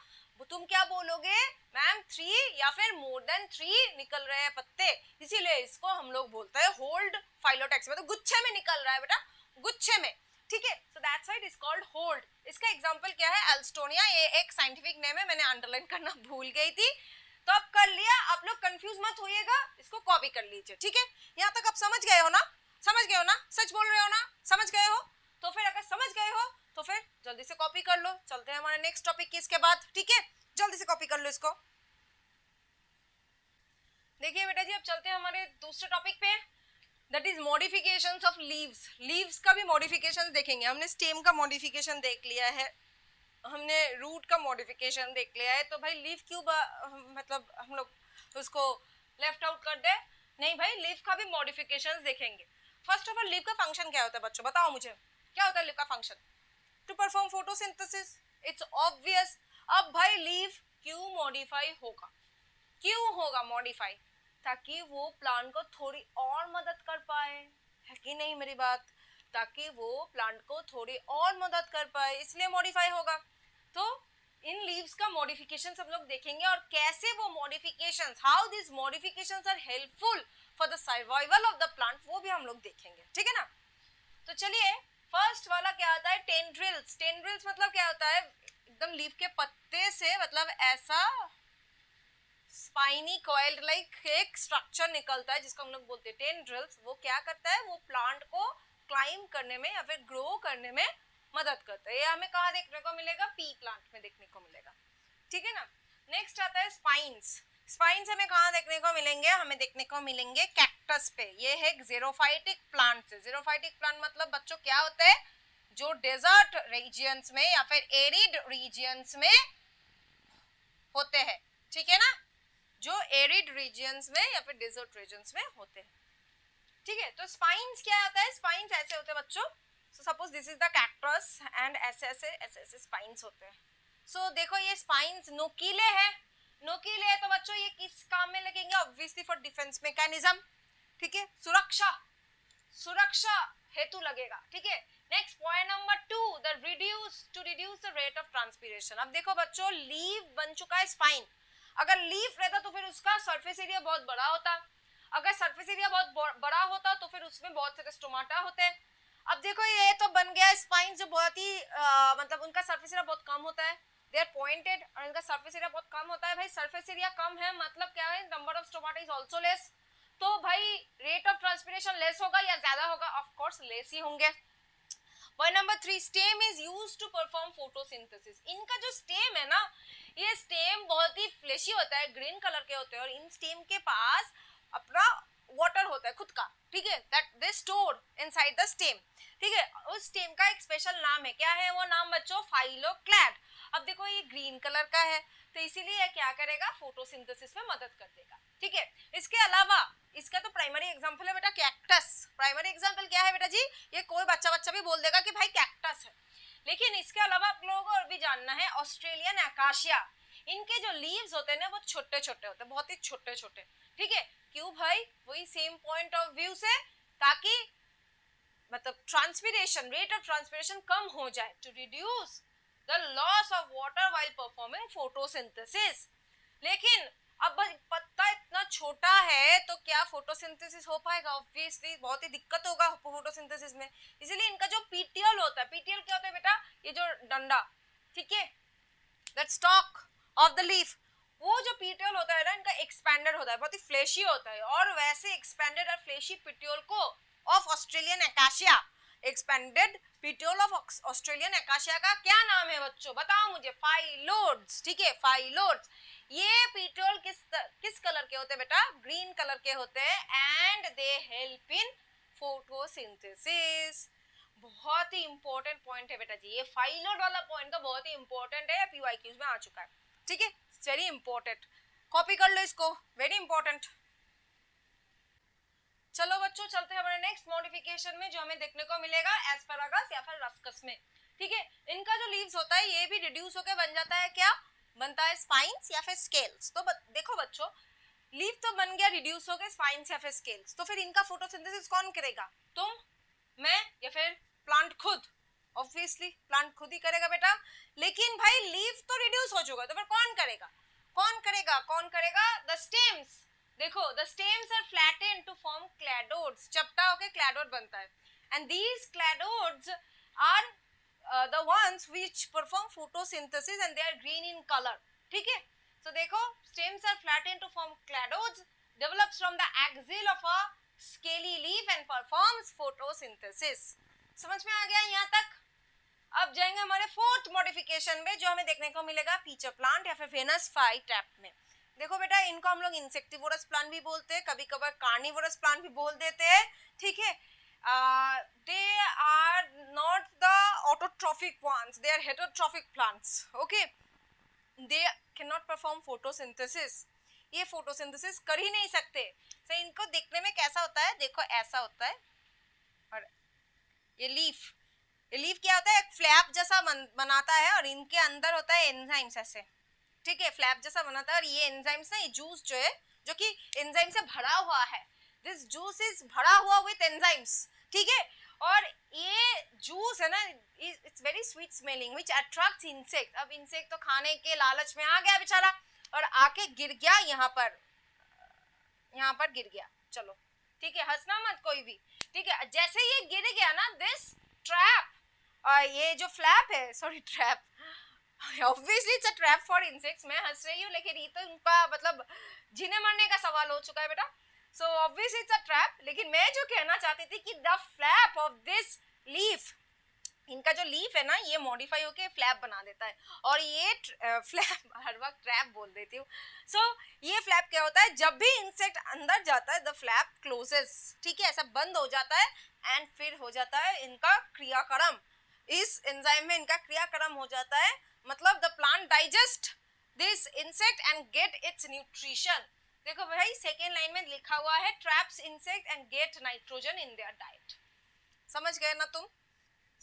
तुम क्या बोलोगे मैम? थ्री या फिर मोर देन थ्री निकल रहे हैं पत्ते, इसीलिए इसको हम लोग बोलते हैं होल्ड फाइलोटैक्सी। मतलब गुच्छे में निकल रहा है बेटा, गुच्छे में, ठीक है। So that's why it is called hold. इसका एग्जांपल क्या है? एल्स्टोनिया, ये एक साइंटिफिक नेम है, मैंने अंडरलाइन करना भूल गई थी, तो अब कर लिया। आप लोग कंफ्यूज मत होइएगा, इसको कॉपी कर लीजिए, ठीक है। यहाँ तक आप समझ गए हो ना? समझ गए हो ना? सच बोल रहे हो ना? समझ गए हो? तो फिर अगर समझ गए हो तो फिर जल्दी से कॉपी कर लो। चलते हैं हमारे नेक्स्ट टॉपिक की इसके बाद, ठीक है। जल्दी से कॉपी कर लो इसको। देखिए बेटा जी, अब चलते हैं हमारे दूसरे टॉपिक पे, that is modifications of leaves. Leaves का भी मॉडिफिकेशन देखेंगे। हमने स्टेम का मॉडिफिकेशन देख लिया है, हमने रूट का मॉडिफिकेशन देख लिया है, तो भाई लीफ क्यों मतलब हम लोग उसको लेफ्ट आउट कर दे? नहीं भाई, लीफ का भी मॉडिफिकेशंस देखेंगे। फर्स्ट ऑफ ऑल लीफ का फंक्शन क्या होता है बच्चों? बताओ मुझे, क्या होता है लीफ का function? To perform photosynthesis, it's obvious. अब भाई लीफ क्यों मॉडिफाई होगा? क्यों होगा मॉडिफाई? ताकि वो प्लांट को थोड़ी और मदद कर पाए, है कि नहीं मेरी बात? ताकि वो प्लांट को थोड़ी और मदद कर पाए, इसलिए मॉडिफाई होगा। तो इन लीव्स का मॉडिफिकेशन हम लोग देखेंगे और कैसे वो modifications, how this modifications are helpful for the survival of the plant, वो भी हम लोग देखेंगे, ठीक है ना। तो चलिए फर्स्ट वाला क्या आता है? टेंड्रिल्स। टेंड्रिल्स मतलब क्या होता है? एकदम लीफ के पत्ते से मतलब ऐसा स्पाइनी कॉइल्ड लाइक एक स्ट्रक्चर निकलता है जिसको हम लोग बोलते हैं टेंड्रिल्स। वो क्या करता है, वो प्लांट को क्लाइंब करने में या फिर ग्रो करने में मदद करता है। ये हमें कहाँ देखने को मिलेगा, पी प्लांट में देखने को मिलेगा, ठीक है ना। नेक्स्ट आता है स्पाइन्स। स्पाइन्स हमें कहाँ देखने को मिलेंगे, हमें देखने को मिलेंगे कैक्टस पे। ये है ज़ेरोफाइटिक प्लांट। ज़ेरोफाइटिक प्लांट मतलब बच्चों क्या होते हैं, जो डेजर्ट रीजियंस में या फिर एरिड रीजियंस में होते हैं, ठीक है ना, जो एरिड रीजियंस में या फिर डेजर्ट रीजियंस में होते हैं, ठीक है। तो स्पाइन्स क्या होता है, स्पाइन्स ऐसे होते हैं बच्चों। So suppose this is the cactus and ऐसे ऐसे स्पाइन्स होते हैं। सो देखो ये स्पाइन्स नोकीले हैं, नोकीले है तो बच्चों ये किस काम में लगेंगे, ऑब्वियसली फॉर डिफेंस मैकेनिज्म, ठीक है, सुरक्षा हेतु लगेगा, ठीक है। Next point number 2, the reduce the rate of transpiration. अब देखो बच्चों लीफ बन चुका है स्पाइन, अगर लीफ रहता तो फिर उसका सरफेस एरिया बहुत बड़ा होता, अगर सरफेस एरिया बहुत बड़ा होता तो फिर उसमें बहुत सारे स्टोमाटा होते। अब देखो ये तो बन गया स्पाइन जो बहुत ही मतलब उनका सरफेस एरिया बहुत कम होता है, दे आर पॉइंटेड और इनका सरफेस एरिया बहुत कम होता है। भाई सरफेस एरिया कम है मतलब क्या है, number of stomata is also less, तो भाई रेट ऑफ ट्रांसपिरेशन लेस होगा या ज्यादा होगा, ऑफ कोर्स लेस ही होंगे। Point number 3, stem is used to perform photosynthesis. इनका जो स्टेम है ना, ये स्टेम बहुत ही फ्लेशी होता है, ग्रीन कलर के होते हैं और इन स्टेम के पास अपना वाटर होता है खुद का, ठीक है, that they store inside the stem, ठीक है। उस स्टेम का एक स्पेशल नाम है, क्या है वो नाम बच्चों, फाइलोक्लैड। अब देखो ये ग्रीन कलर का है तो इसीलिए क्या करेगा, फोटोसिंथेसिस में मदद कर देगा, ठीक है। इसके अलावा इसका तो प्राइमरी एग्जांपल है बेटा कैक्टस। प्राइमरी एग्जांपल क्या है बेटा जी, ये कोई बच्चा भी बोल देगा कि भाई कैक्टस है, लेकिन इसके अलावा आप लोगों को और भी जानना है ऑस्ट्रेलियन एकाशिया। इनके जो लीव्स होते हैं ना वो छोटे छोटे होते हैं, बहुत ही छोटे छोटे, ठीक है। क्यों भाई, वही सेम पॉइंट ऑफ व्यू से, ताकि मतलब ट्रांसपिरेशन, रेट ऑफ ट्रांसपिरेशन कम हो जाए, to reduce the loss of water while performing photosynthesis. लेकिन अब पत्ता इतना छोटा है तो क्या फोटोसिंथेसिस हो पाएगा, ऑब्वियसली बहुत ही दिक्कत होगा फोटोसिंथेसिस में। इसीलिए इनका जो पीटीएल होता है, पीटीएल क्या होता है बेटा, ये जो डंडा, ठीक है, that stock of the leaf, वो जो पीटियोल होता है ना इनका एक्सपैंडेड होता है, बहुत ही फ्लैशी होता है। और वैसे एक्सपैंडेड और फ्लैशी पीटियोल को of Australian acacia, expanded petiole of Australian acacia का क्या नाम है बच्चों, बताओ मुझे, फाइलोड्स, ठीक है, फाइलोड्स। ये पीटियोल किस कलर के होते हैं बेटा, ग्रीन कलर के होते हैं and they help in photosynthesis. बहुत ही इंपॉर्टेंट पॉइंट है बेटा जी, ये फाइलोड वाला पॉइंट तो बहुत ही इंपॉर्टेंट है, पीवाईक्यूज में आ चुका है, ठीक है, वेरी इंपॉर्टेंट, कॉपी कर लो इसको, वेरी इंपॉर्टेंट। चलो बच्चों चलते हैं हमारे नेक्स्ट मॉडिफिकेशन में, जो हमें देखने को मिलेगा एस्पैरागस या फिर रस्कस में, ठीक है। इनका जो लीव्स होता है ये भी रिड्यूस होकर बन जाता है, क्या बनता है, स्पाइन्स या फिर स्केल्स। तो देखो बच्चों, लीव तो बन गया रिड्यूस होकर स्पाइन्स या फिर स्केल्स, तो फिर इनका फोटोसिंथेसिस कौन करेगा, तुम, मैं या फिर प्लांट खुद, ऑब्वियसली प्लांट खुद ही करेगा बेटा। लेकिन भाई लीफ तो रिड्यूस हो चुका है तो फिर कौन करेगा, द स्टेम्स। देखो the stems are flattened to form cladodes, चपटा होके क्लैडोड बनता है, and these cladodes are the ones which perform photosynthesis and they are green in colour, ठीक है। तो देखो stems are flattened to form cladodes, develops from the axil of a scaly leaf and performs photosynthesis। समझ में आ गया यहाँ तक। अब जाएंगे हमारे फोर्थ मॉडिफिकेशन में, जो हमें देखने को मिलेगा पीचर प्लांट या फिर वेनस फ्लाई ट्रैप में। देखो बेटा इनको हम लोग इंसेक्टिवोरस प्लांट भी बोलते हैं, कभी कभार कार्निवोरस प्लांट भी बोल देते हैं, ठीक है। They are not the autotrophic ones, they are heterotrophic plants, okay. They can not perform photosynthesis, ये फोटोसिंथेसिस कर ही नहीं सकते। तो इनको देखने में कैसा होता है, देखो ऐसा होता है, और ये लीफ क्या होता है, एक फ्लैप जैसा बनाता है और इनके अंदर होता है एंजाइम्स ऐसे, ठीक है, फ्लैप जैसा बनाता है। और ये एंजाइम्स ना, ये जूस जो है, जो कि एंजाइम से भरा हुआ है, दिस जूस इज भरा हुआ विद एंजाइम्स, ठीक है। और ये जूस है ना, it's very sweet smelling which attracts insect. अब इंसेक्ट तो खाने के लालच में आ गया बेचारा और आके गिर गया यहाँ पर गिर गया, चलो ठीक है, हंसना मत कोई भी, ठीक है। जैसे ये गिर गया ना, दिस ट्रैप, ये जो फ्लैप है, sorry trap, obviously it's a trap for insects. मैं हंस रही हूँ लेकिन ये तो उनका मतलब जीने मरने का सवाल हो चुका है बेटा। So obviously it's a trap. लेकिन मैं जो कहना चाहती थी कि the flap of this leaf, इनका जो लीफ है ना ये मॉडिफाई होके फ्लैप बना देता है, और ये फ्लैप हर वक्त ट्रैप बोल देती हूँ। सो ये फ्लैप क्या होता है, जब भी इंसेक्ट अंदर जाता है द फ्लैप क्लोजेस, ठीक है, ऐसा बंद हो जाता है एंड फिर हो जाता है इनका क्रियाक्रम। इस एंजाइम में इनका क्रियाक्रम हो जाता है, मतलब the plant digest this insect and get its nutrition. देखो भाई सेकेंड लाइन में लिखा हुआ है traps insect and get nitrogen in their diet. समझ गए ना तुम,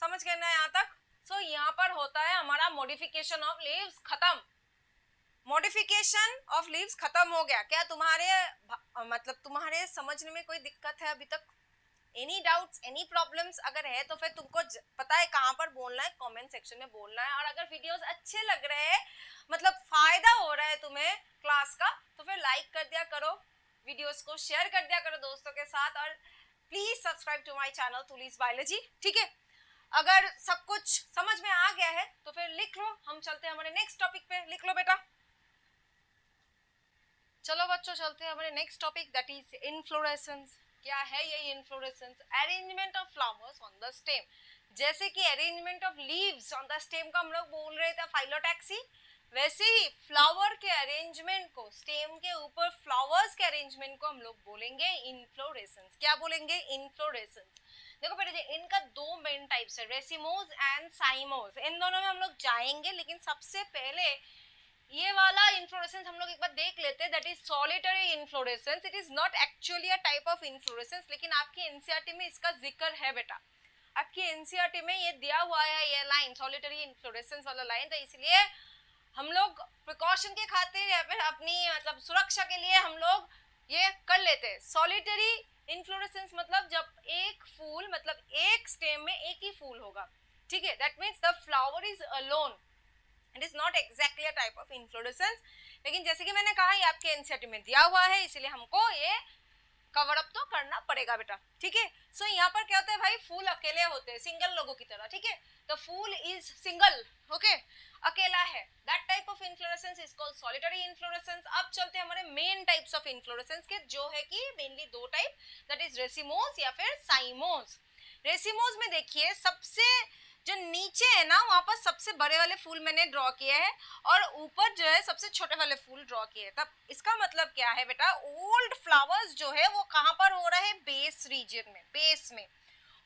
समझ गए ना यहाँ तक। सो यहाँ पर होता है हमारा मॉडिफिकेशन ऑफ लीव्स खत्म, मॉडिफिकेशन ऑफ लीव्स खत्म हो गया। क्या तुम्हारे मतलब तुम्हारे समझने में कोई दिक्कत है अभी तक? Any doubts, any problems? अगर है तो फिर तुमको पता है कहाँ पर बोलना है, कमेंट सेक्शन में बोलना है। और अगर वीडियोस अच्छे लग रहे हैं, मतलब फायदा हो रहा है तुम्हें क्लास का, तो फिर लाइक कर दिया करो, वीडियोस को शेयर कर दिया करो दोस्तों के साथ, और please subscribe to my channel Tuli's biology. ठीक है, अगर सब कुछ समझ में आ गया है तो फिर लिख लो, हम चलते हैं हमारे नेक्स्ट टॉपिक पे। लिख लो बेटा। चलो बच्चों चलते हैं हमारे next topic, that is inflorescence. क्या है ये inflorescence? Arrangement of flowers on the stem. जैसे कि arrangement of leaves on the stem का हम लोग बोल रहे थे फाइलोटैक्सी, वैसे ही फ्लावर के अरेंजमेंट को, स्टेम के ऊपर फ्लावर्स के अरेंजमेंट को हम लोग बोलेंगे इनफ्लोरेसेंस। क्या बोलेंगे? इनफ्लोरेसेंस। देखो बेटा इनका दो मेन टाइप्स है, रेसिमोस एंड साइमोस। इन दोनों में हम लोग जाएंगे, लेकिन सबसे पहले ये वाला इन्फ्लोरेसेंस हम लोग एक बार देख लेते हैं, that is solitary inflorescence. It is not actually a type of inflorescence, लेकिन आपकी एनसीईआरटी में इसका जिक्र है बेटा। आपकी एनसीईआरटी में ये दिया हुआ है, ये लाइन सॉलिटरी इन्फ्लोरेसेंस वाला लाइन, तो इसलिए हम लोग प्रिकॉशन के खातिर या फिर अपनी मतलब सुरक्षा के लिए हम लोग ये कर लेते हैं। सॉलिटरी इन्फ्लोरेसेंस मतलब जब एक फूल, मतलब एक स्टेम में एक ही फूल होगा, ठीक है, that means the flower is alone. It is not exactly a type of inflorescence, लेकिन जैसे कि मैंने कहा ये आपके एनसीईआरटी में दिया हुआ है, इसलिए हमको ये कवर अप तो करना पड़ेगा बेटा। ठीक है, सो यहाँ पर क्या होता है भाई, फूल अकेले होते हैं, सिंगल लोगों की तरह। ठीक है, द फूल इज सिंगल, ओके, अकेला है। That type of inflorescence is called solitary inflorescence. अब चलते हैं हमारे मेन टाइप्स ऑफ इन्फ्लोरेसेंस के, जो है कि मेनली दो टाइप, दैट इज रेसिमोस या फिर साइमोस। रेसिमोस में देखिए सबसे जो नीचे है ना वहां पर सबसे बड़े वाले फूल मैंने ड्रॉ किए हैं, और ऊपर जो है सबसे छोटे वाले फूल ड्रॉ किए हैं। तब इसका मतलब क्या है बेटा, ओल्ड फ्लावर्स जो है वो कहाँ पर हो रहा है, बेस रीजन में, बेस में,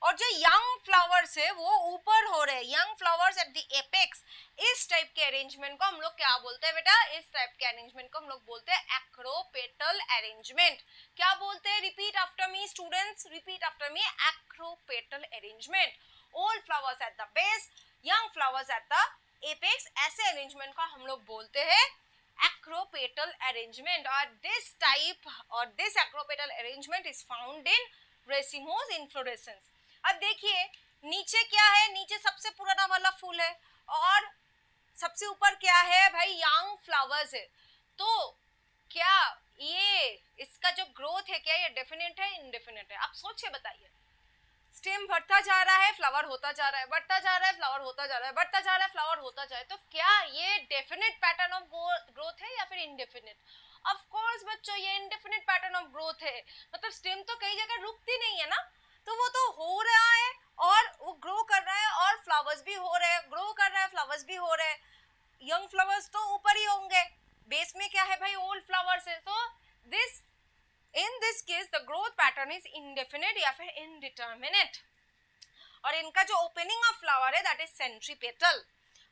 और जो यंग फ्लावर्स है वो ऊपर हो रहे हैं, young flowers at the apex. इस टाइप के अरेंजमेंट को हम लोग क्या बोलते हैं बेटा, इस टाइप के अरेंजमेंट को हम लोग बोलते हैं एक्रोपेटल अरेंजमेंट। क्या बोलते हैं, repeat after me students, repeat after me, acropetal arrangement. Old flowers eight the base, young flowers at the apex, ऐसे अरेंजमेंट को हम लोग बोलते हैं एक्रोपेटल अरेंजमेंट। और दिस टाइप और this acropetal arrangement is found in racemose inflorescence. अब देखिए नीचे क्या है, नीचे सबसे पुराना वाला फूल है, और सबसे ऊपर क्या है भाई, यंग फ्लावर्स है। तो क्या ये इसका जो ग्रोथ है, क्या ये डेफिनेट है, इनडेफिनेट है? आप सोच के बताइए। स्टेम बढ़ता जा रहा है, फ्लावर होता जा रहा है, बढ़ता जा रहा है, फ्लावर होता जा रहा है, बढ़ता जा रहा है, फ्लावर होता जा रहा है, तो क्या ये डेफिनेट पैटर्न ऑफ ग्रोथ है या फिर इनडेफिनेट? ऑफ कोर्स बच्चों ये इनडेफिनेट पैटर्न ऑफ ग्रोथ है। मतलब स्टेम तो कई जगह रुकती नहीं है ना, तो वो तो हो रहा है और वो ग्रो कर रहा है, और फ्लावर्स भी हो रहे हैं, ग्रो कर रहा है, फ्लावर्स भी हो रहे हैं। यंग फ्लावर्स तो ऊपर ही होंगे, बेस में क्या है भाई, ओल्ड फ्लावर्स है। तो this in this case the growth pattern is indefinite या फिर indeterminate। और इनका जो opening of flower है that is centripetal।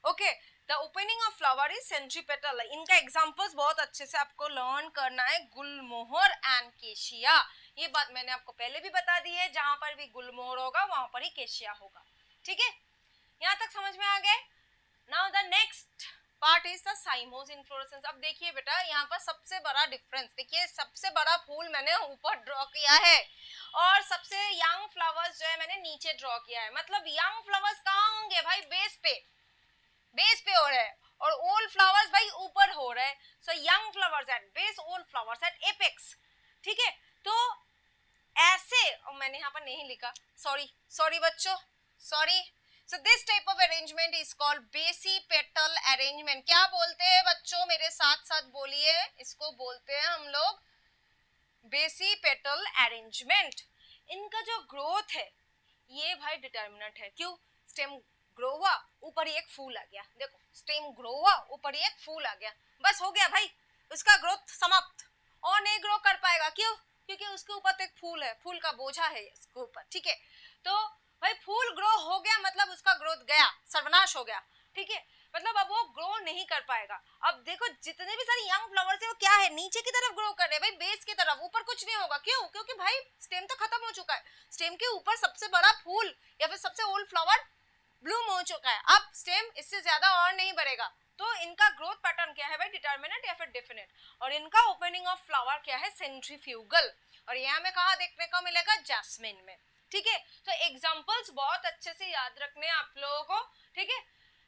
okay, the opening of flower is centripetal। इनका examples बहुत अच्छे से आपको लर्न करना है, गुलमोहर एंड केशिया। ये बात मैंने आपको पहले भी बता दी है, जहां पर भी गुलमोहर होगा वहां पर ही केशिया होगा। ठीक है, यहाँ तक समझ में आ गए। Now the next part is the साइमोस inflorescence. अब देखिए बेटा यहाँ पर सबसे बड़ा डिफरेंस देखिए, सबसे बड़ा फूल मैंने ऊपर ड्रॉ किया है, और सबसे यंग फ्लावर्स जो है मैंने नीचे ड्रॉ किया है। मतलब यंग फ्लावर्स कहाँ होंगे भाई, बेस पे, बेस पे हो रहे हैं, और ओल्ड फ्लावर्स भाई ऊपर हो रहे हैं। So young flowers at base, old flowers at apex. ठीक है, तो ऐसे, और मैंने यहाँ पर नहीं लिखा, सॉरी सॉरी बच्चों, sorry So this type of arrangement is called basipetal arrangement. क्या बोलते हैं बच्चों, मेरे साथ साथ बोलिए, इसको बोलते हैं हम लोग बेसिपेटल अरेंजमेंट. इनका जो ग्रोथ है ये भाई डिटर्मिनेंट है. क्यों? स्टेम ग्रो हुआ, ऊपर ही एक फूल आ गया. देखो स्टेम ग्रो हुआ, ऊपर ही एक फूल आ गया, बस हो गया भाई, उसका ग्रोथ समाप्त. और नहीं ग्रो कर पाएगा. क्यों? क्योंकि उसके ऊपर तो एक फूल है, फूल का बोझा है इसके ऊपर. ठीक है, तो भाई फूल ग्रो हो गया मतलब उसका ग्रोथ गया, सर्वनाश हो गया. ठीक है, मतलब अब वो ग्रो नहीं कर पाएगा. अब देखो जितने भी सारे यंग फ्लावर्स है वो क्या है, नीचे की तरफ ग्रो कर रहे हैं भाई, बेस की तरफ, ऊपर कुछ नहीं होगा. क्यों? क्योंकि भाई स्टेम तो खत्म हो चुका है. स्टेम के ऊपर सबसे बड़ा फूल या फिर सबसे ओल्ड फ्लावर ब्लूम हो चुका है. अब स्टेम इससे ज्यादा और नहीं बढ़ेगा. तो इनका ग्रोथ पैटर्न क्या है भाई, डिटर्मिनेंट या फिर डेफिनेट. और इनका ओपनिंग ऑफ फ्लावर क्या है, सेंट्रीफ्यूगल. और ये हमें कहाँ देखने को मिलेगा, जैस्मिन में. ठीक है, तो एग्जांपल्स बहुत अच्छे से याद रखने हैं आप लोगों को. ठीक है,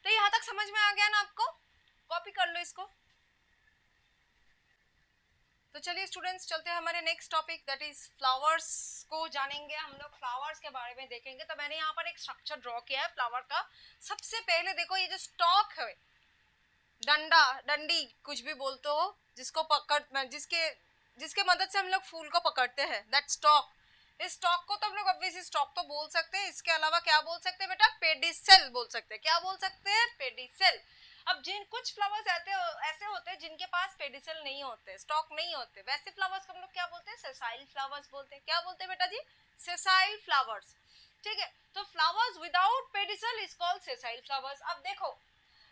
तो यहाँ तक समझ में आ गया ना आपको? कॉपी कर लो इसको. तो चलिए स्टूडेंट्स चलते हैं हमारे next topic, that is flowers को जानेंगे हम लोग. फ्लावर्स के बारे में देखेंगे. तो मैंने यहाँ पर एक स्ट्रक्चर ड्रॉ किया है फ्लावर का. सबसे पहले देखो ये जो स्टॉक है, डंडा, डंडी, कुछ भी बोलते हो, जिसको पकड़, जिसके मदद से हम लोग फूल को पकड़ते हैं, दैट स्टॉक. इस स्टॉक को तो हम लोग ऑब्वियसली स्टॉक तो बोल सकते हैं. इसके अलावा क्या बोल सकते हैं बेटा, पेडिसेल बोल सकते हैं. क्या बोल सकते हैं, पेडिसेल. अब जिन कुछ फ्लावर्स ऐसे होते हैं जिनके पास पेडिसेल नहीं होते, स्टॉक नहीं होते, वैसे फ्लावर्स को हम लोग क्या बोलते हैं, सेसाइल फ्लावर्स बोलते हैं. क्या बोलते हैं बेटा जी, सेसाइल फ्लावर्स. ठीक है, तो flowers without pedicel is called sessile flowers. अब देखो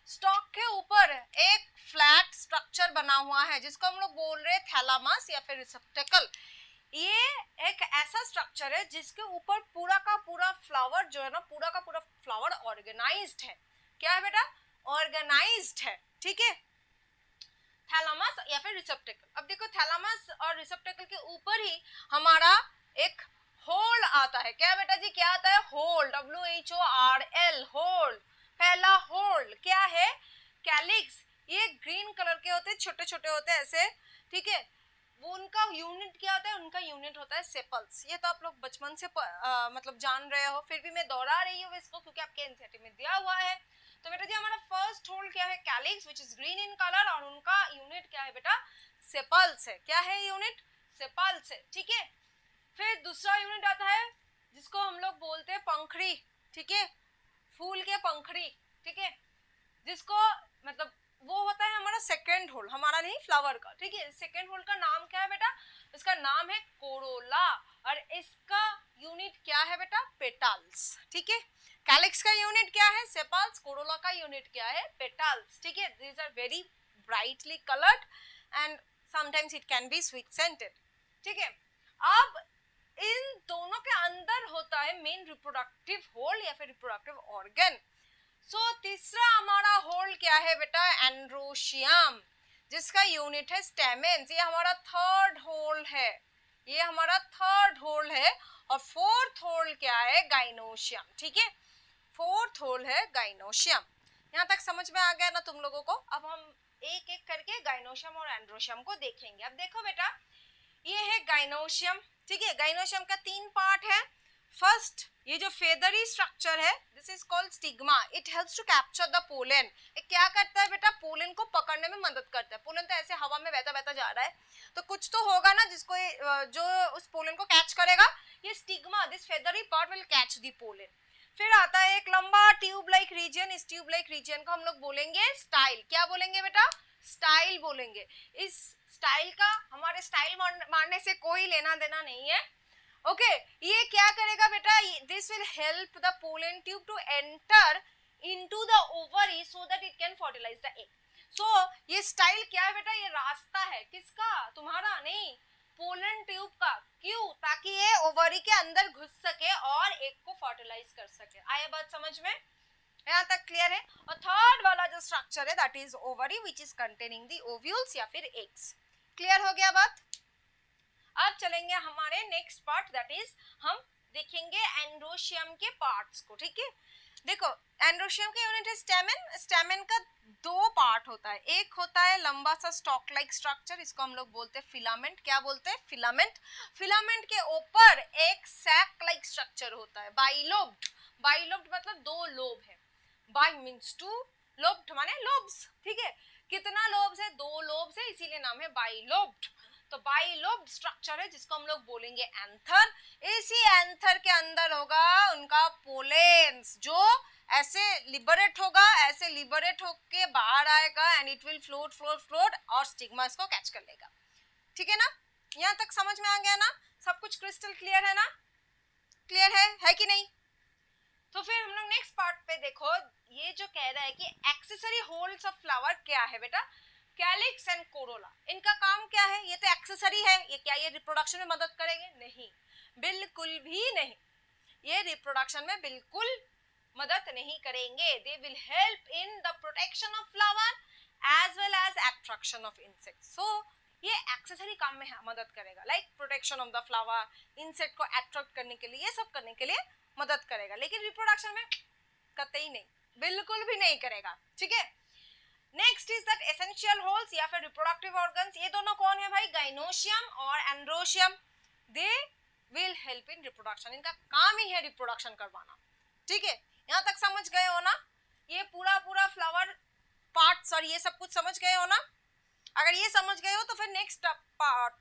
स्टॉक के ऊपर एक फ्लैट स्ट्रक्चर बना हुआ है जिसको हम लोग बोल रहे हैं थैलामस या फिर रिसेप्टेकल. ये एक ऐसा स्ट्रक्चर है जिसके ऊपर पूरा का पूरा फ्लावर जो है ना, पूरा का पूरा फ्लावर ऑर्गेनाइज्ड है. क्या है बेटा, ऑर्गेनाइज्ड है. ठीक है, थैलामस या फिर रिसेप्टेकल. अब देखो थैलामस और रिसेप्टेकल के ऊपर ही हमारा एक होल आता है. क्या बेटा जी, क्या आता है, होल, WHORL, होल. पहला होल क्या है, कैलिक्स. ये ग्रीन कलर के होते हैं, छोटे छोटे होते हैं ऐसे. ठीक है, वो उनका यूनिट क्या होता है, उनका यूनिट होता है सेपल्स. ये तो आप लोग बचपन से मतलब जान रहे हो, फिर भी मैं दोहरा रही हूँ इसको क्योंकि आपके एनसीईआरटी में दिया हुआ है. तो बेटा जी हमारा फर्स्ट होल क्या है, calyx, which is green in colour, और उनका यूनिट क्या है बेटा, सेपल्स है. क्या है यूनिट, सेपल्स है. ठीक है, फिर दूसरा यूनिट आता है जिसको हम लोग बोलते हैं पंखड़ी. ठीक है, फूल के पंखड़ी. ठीक है, जिसको मतलब वो होता है हमारा सेकेंड होल, हमारा नहीं फ्लावर का. ठीक है, सेकेंड होल का नाम क्या है बेटा, इसका नाम है कोरोला. और इसका यूनिट क्या है बेटा, पेटल्स. ठीक है, कैलिक्स का यूनिट क्या है, सेपल्स. कोरोला का यूनिट क्या है, पेटल्स. ठीक है, these are very brightly coloured and sometimes it can be sweet scented. ठीक है, अब इन दोनों के अंदर होता है मेन रिप्रोडक्टिव होल या फिर रिप्रोडक्टिव ऑर्गन. सो तीसरा हमारा होल क्या है बेटा, एंड्रोशियम, जिसका यूनिट है स्टेमेंस. ये हमारा थर्ड होल है, ये हमारा थर्ड होल है. और फोर्थ होल क्या है, गाइनोशियम. ठीक है, फोर्थ होल है गाइनोशियम. यहाँ तक समझ में आ गया ना तुम लोगों को? अब हम एक एक करके गाइनोशियम और एंड्रोशियम को देखेंगे. अब देखो बेटा, ये है गाइनोशियम. ठीक है, गाइनोशियम का 3 पार्ट है. फर्स्ट, ये जो फेदरी स्ट्रक्चर है, this is called stigma. It helps to capture the pollen. ये क्या करता है बेटा, पोलन को पकड़ने में मदद करता है. पोलन तो ऐसे हवा में बहता बहता जा रहा है, तो कुछ तो होगा ना जिसको जो उस पोलन को कैच करेगा. ये stigma, this feathery part will catch the pollen. फिर आता है एक लंबा ट्यूब लाइक रीजन. इस ट्यूब लाइक रीजन को हम लोग बोलेंगे स्टाइल. क्या बोलेंगे बेटा, स्टाइल बोलेंगे. इस स्टाइल का हमारे स्टाइल मारने से कोई लेना देना नहीं है. ओके, ये क्या करेगा बेटा, this will help the pollen tube to enter into the ovary so that it can fertilize the egg. So ये स्टाइल क्या है बेटा, ये रास्ता है. किसका, तुम्हारा नहीं, पोलन ट्यूब का. क्यों, ताकि ये ओवरी के अंदर घुस सके और एग को फर्टिलाइज कर सके. आया बात समझ में? यहाँ तक क्लियर है. और थर्ड वाला जो स्ट्रक्चर है that is ovary which is containing the ovules या फिर एग्स. क्लियर हो गया बात? अब चलेंगे हमारे नेक्स्ट पार्ट, दैट इज हम देखेंगे एंड्रोशियम के पार्ट्स को. ठीक है, देखो एंड्रोशियम के यूनिट है स्टेमेन. स्टेमेन का 2 पार्ट होता है. एक होता है लंबा सा स्टॉक लाइक स्ट्रक्चर, इसको हम लोग बोलते हैं फिलामेंट. क्या बोलते हैं, फिलामेंट. फिलामेंट के ऊपर एक सैक लाइक स्ट्रक्चर होता है, बाइलोब्ड. बाइलोब्ड मतलब दो लोब है, बाई मीन्स टू, लोब्ड माने लोब्स, ठीक है, कितना लोब्स है, दो लोब्स है, इसीलिए नाम है बाइलोब्ड। तो बाइलोब्ड स्ट्रक्चर है जिसको हम लोग बोलेंगे एंथर। इसी एंथर के अंदर होगा उनका पोलेंस जो ऐसे लिबरेट होगा, ऐसे लिबरेट होके बाहर आएगा and it will float float float और स्टिग्मा इसको कैच कर लेगा, ठीक है ना, यहाँ तक समझ में आ गया ना, सब कुछ क्रिस्टल क्लियर है ना, क्लियर है कि नहीं। तो फिर हम लोग नेक्स्ट पार्ट पे देखो, ये जो कह रहा है कि एक्सेसरी होल्स ऑफ फ्लावर क्या है बेटा, कैलिक्स एंड कोरोला, इनका काम क्या है, ये तो एक्सेसरी है, ये क्या ये रिप्रोडक्शन में मदद करेंगे, नहीं, बिल्कुल भी नहीं, ये रिप्रोडक्शन में बिल्कुल मदद नहीं करेंगे, they will help in the protection of flower as well as attraction of insects. So ये एक्सेसरी काम में मदद करेगा, like protection of the flower, insect को अट्रैक्ट करने के लिए, ये सब करने के लिए मदद करेगा, लेकिन रिप्रोडक्शन में कतई नहीं, बिल्कुल भी नहीं करेगा, ठीक है। Next is that essential holes या फिर रिप्रोडक्टिव ऑर्गन्स, ये दोनों कौन है भाई, गाइनोशियम और androecium, they will help in reproduction, इनका काम ही है रिप्रोडक्शन करवाना, ठीक है, यहाँ तक समझ गए हो ना, ये पूरा पूरा फ्लावर पार्ट, सॉरी ये सब कुछ समझ गए हो ना। अगर ये समझ गए हो तो फिर नेक्स्ट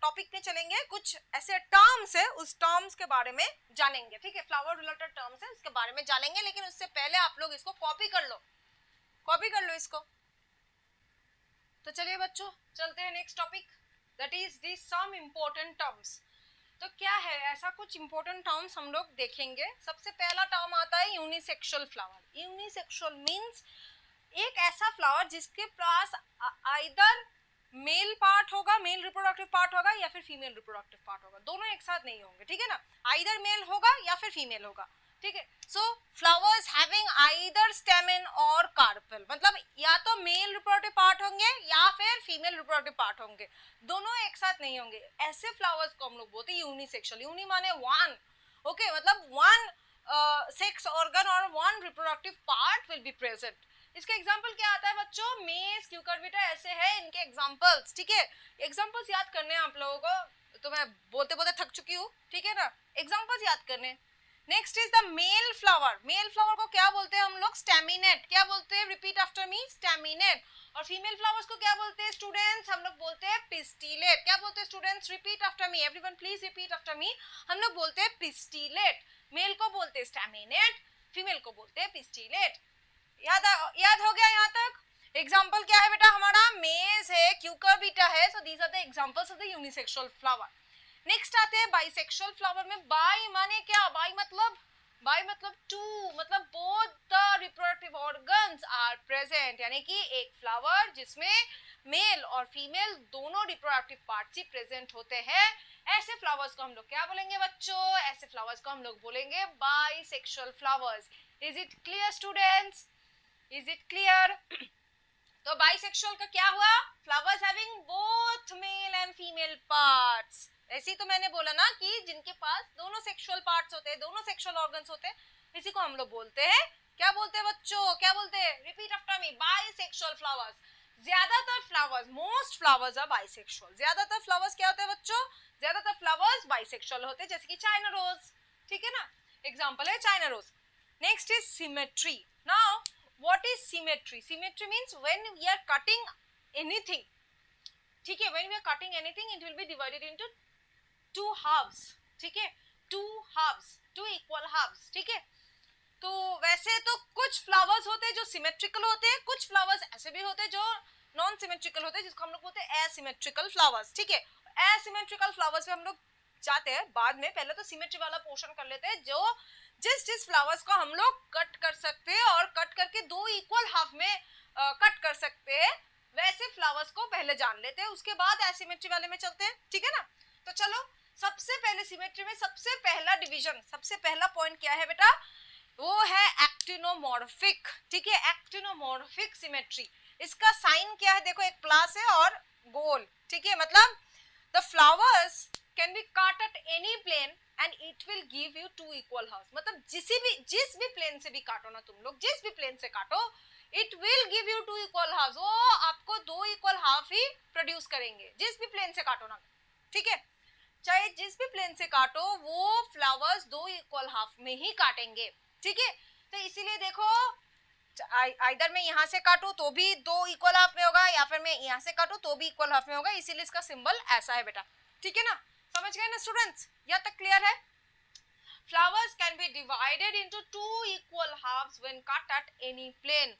टॉपिक में चलेंगे, कुछ ऐसे टर्म्स है उस टर्म्स के बारे में जानेंगे, ठीक है, फ्लावर रिलेटेड टर्म्स है उसके बारे में जानेंगे, लेकिन उससे पहले आप लोग इसको कॉपी कर लो, कॉपी कर लो इसको। तो चलिए बच्चों चलते हैं next topic, that is the some important terms. तो क्या है ऐसा कुछ इम्पोर्टेंट टर्म्स हम लोग देखेंगे। सबसे पहला टर्म आता है यूनिसेक्सुअल फ्लावर। यूनिसेक्सुअल मीन्स एक ऐसा फ्लावर जिसके पास आइदर मेल पार्ट होगा, मेल रिप्रोडक्टिव पार्ट होगा या फिर फीमेल रिप्रोडक्टिव पार्ट होगा, दोनों एक साथ नहीं होंगे, ठीक है ना, आइदर मेल होगा या फिर फीमेल होगा, ठीक है। सो फ्लावर्स हैविंग आइदर स्टेमेन और कार्पेल, मतलब या तो मेल रिप्रोडक्टिव पार्ट होंगे या फिर फीमेल रिप्रोडक्टिव पार्ट होंगे, दोनों एक साथ नहीं होंगे, ऐसे फ्लावर्स को हम लोग बोलते हैं यूनिसेक्सुअल। यूनि माने वन, ओके, मतलब वन सेक्स ऑर्गन और one reproductive part will be present. इसका एग्जांपल क्या आता है बच्चों, मेज, क्यूकरबिटा, ऐसे है इनके एग्जांपल्स, ठीक है, एग्जांपल्स याद करने हैं आप लोगों को, तो मैं बोलते बोलते थक चुकी हूँ, ठीक है ना, एग्जांपल्स याद करने। Next is the male flower. Male flower को क्या बोलते हैं हम लोग, स्टेमिनेट, क्या बोलते हैं, रिपीट आफ्टर मी, स्टेमिनेट। और फीमेल फ्लावर्स को क्या बोलते हैं स्टूडेंट्स, हम लोग बोलते हैं पिस्टिलेट। क्या बोलते हैं students, repeat after me, everyone please repeat after मी, हम लोग बोलते हैं पिस्टिलेट। मेल को बोलते हैं स्टेमिनेट, फीमेल को बोलते हैं पिस्टिलेट। याद हो गया यहाँ तक। एग्जाम्पल क्या है बेटा हमारा, मेज है, क्यूकरबिटा है, so these are the examples of the unisexual flower. Next आते हैं बाइसेक्सुअल फ्लावर में। बाई माने क्या, बाई मतलब टू, मतलब both the reproductive organs are present, यानी कि एक फ्लावर जिसमें मेल और फीमेल दोनों रिप्रोडक्टिव पार्ट्स ही प्रेजेंट होते हैं, ऐसे फ्लावर्स को हम लोग क्या बोलेंगे बच्चों, ऐसे फ्लावर्स को हम लोग बोलेंगे bisexual flowers. Is it clear students, is it clear. तो बाइसेक्सुअल का क्या हुआ, flowers having both male and female parts. ऐसी तो मैंने बोला ना कि जिनके पास दोनों सेक्सुअल पार्ट्स होते हैं, दोनों सेक्सुअल ऑर्गन्स होते हैं, इसी को हम लोग बोलते हैं, क्या बोलते हैं बच्चों, क्या बोलते हैं, repeat after me, bisexual flowers. ज्यादातर flowers, most flowers are bisexual. ज्यादातर फ्लावर्स क्या होते हैं बच्चों, ज्यादातर फ्लावर्स बाइसेक्सुअल होते हैं, जैसे कि चाइना रोज, ठीक है ना, एग्जांपल है China rose. Next is symmetry. Now what is symmetry? Symmetry means when we are cutting anything, ठीक है, when we are cutting anything it will be divided into two halves, ठीक है, two halves, two equal halves, ठीक है। तो वैसे तो कुछ फ्लावर्स होते हैं जो सिमेट्रिकल होते हैं, कुछ फ्लावर्स ऐसे भी होते हैं जो नॉन सिमेट्रिकल होते हैं, जिसको हम लोग बोलते हैं एसिमेट्रिकल फ्लावर्स, ठीक है। एसिमेट्रिकल फ्लावर्स पे हम लोग जाते हैं बाद में, पहले तो सिमेट्री वाला पोर्शन कर लेते हैं, जो जिस फ्लावर्स को हम लोग कट कर सकते हैं और कट करके दो इक्वल हाफ में कट कर सकते हैं, वैसे फ्लावर्स को पहले जान लेते हैं, उसके बाद एसिमेट्री वाले में चलते हैं, ठीक है ना। तो चलो सबसे पहले सिमेट्री में सबसे पहला डिवीजन, सबसे पहला पॉइंट क्या है बेटा, वो है एक्टिनोमॉर्फिक, ठीक है, एक्टिनोमॉर्फिक सिमेट्री। इसका साइन क्या है, देखो एक प्लस है और गोल, ठीक है, मतलब the flowers can be cut at any plane and it will give you two equal half, मतलब जिस भी प्लेन से भी काटो ना तुम लोग, जिस भी प्लेन से काटो, it will give you two equal half, वो आपको दो इक्वल हाफ ही प्रोड्यूस करेंगे, जिस भी प्लेन से काटो ना, ठीक है, चाहे जिस भी प्लेन से काटो वो फ्लावर्स दो इक्वल हाफ में ही काटेंगे, ठीक है। तो इसीलिए देखो इधर मैं यहाँ से काटूं तो भी 2 इक्वल हाफ में होगा, या फिर मैं यहाँ से काटूं तो भी इक्वल हाफ में होगा, इसीलिए इसका सिंबल ऐसा है बेटा, ठीक है ना, समझ गए ना स्टूडेंट्स, यहाँ तक क्लियर है? Flowers can be divided into 2 equal halves when cut at any plane.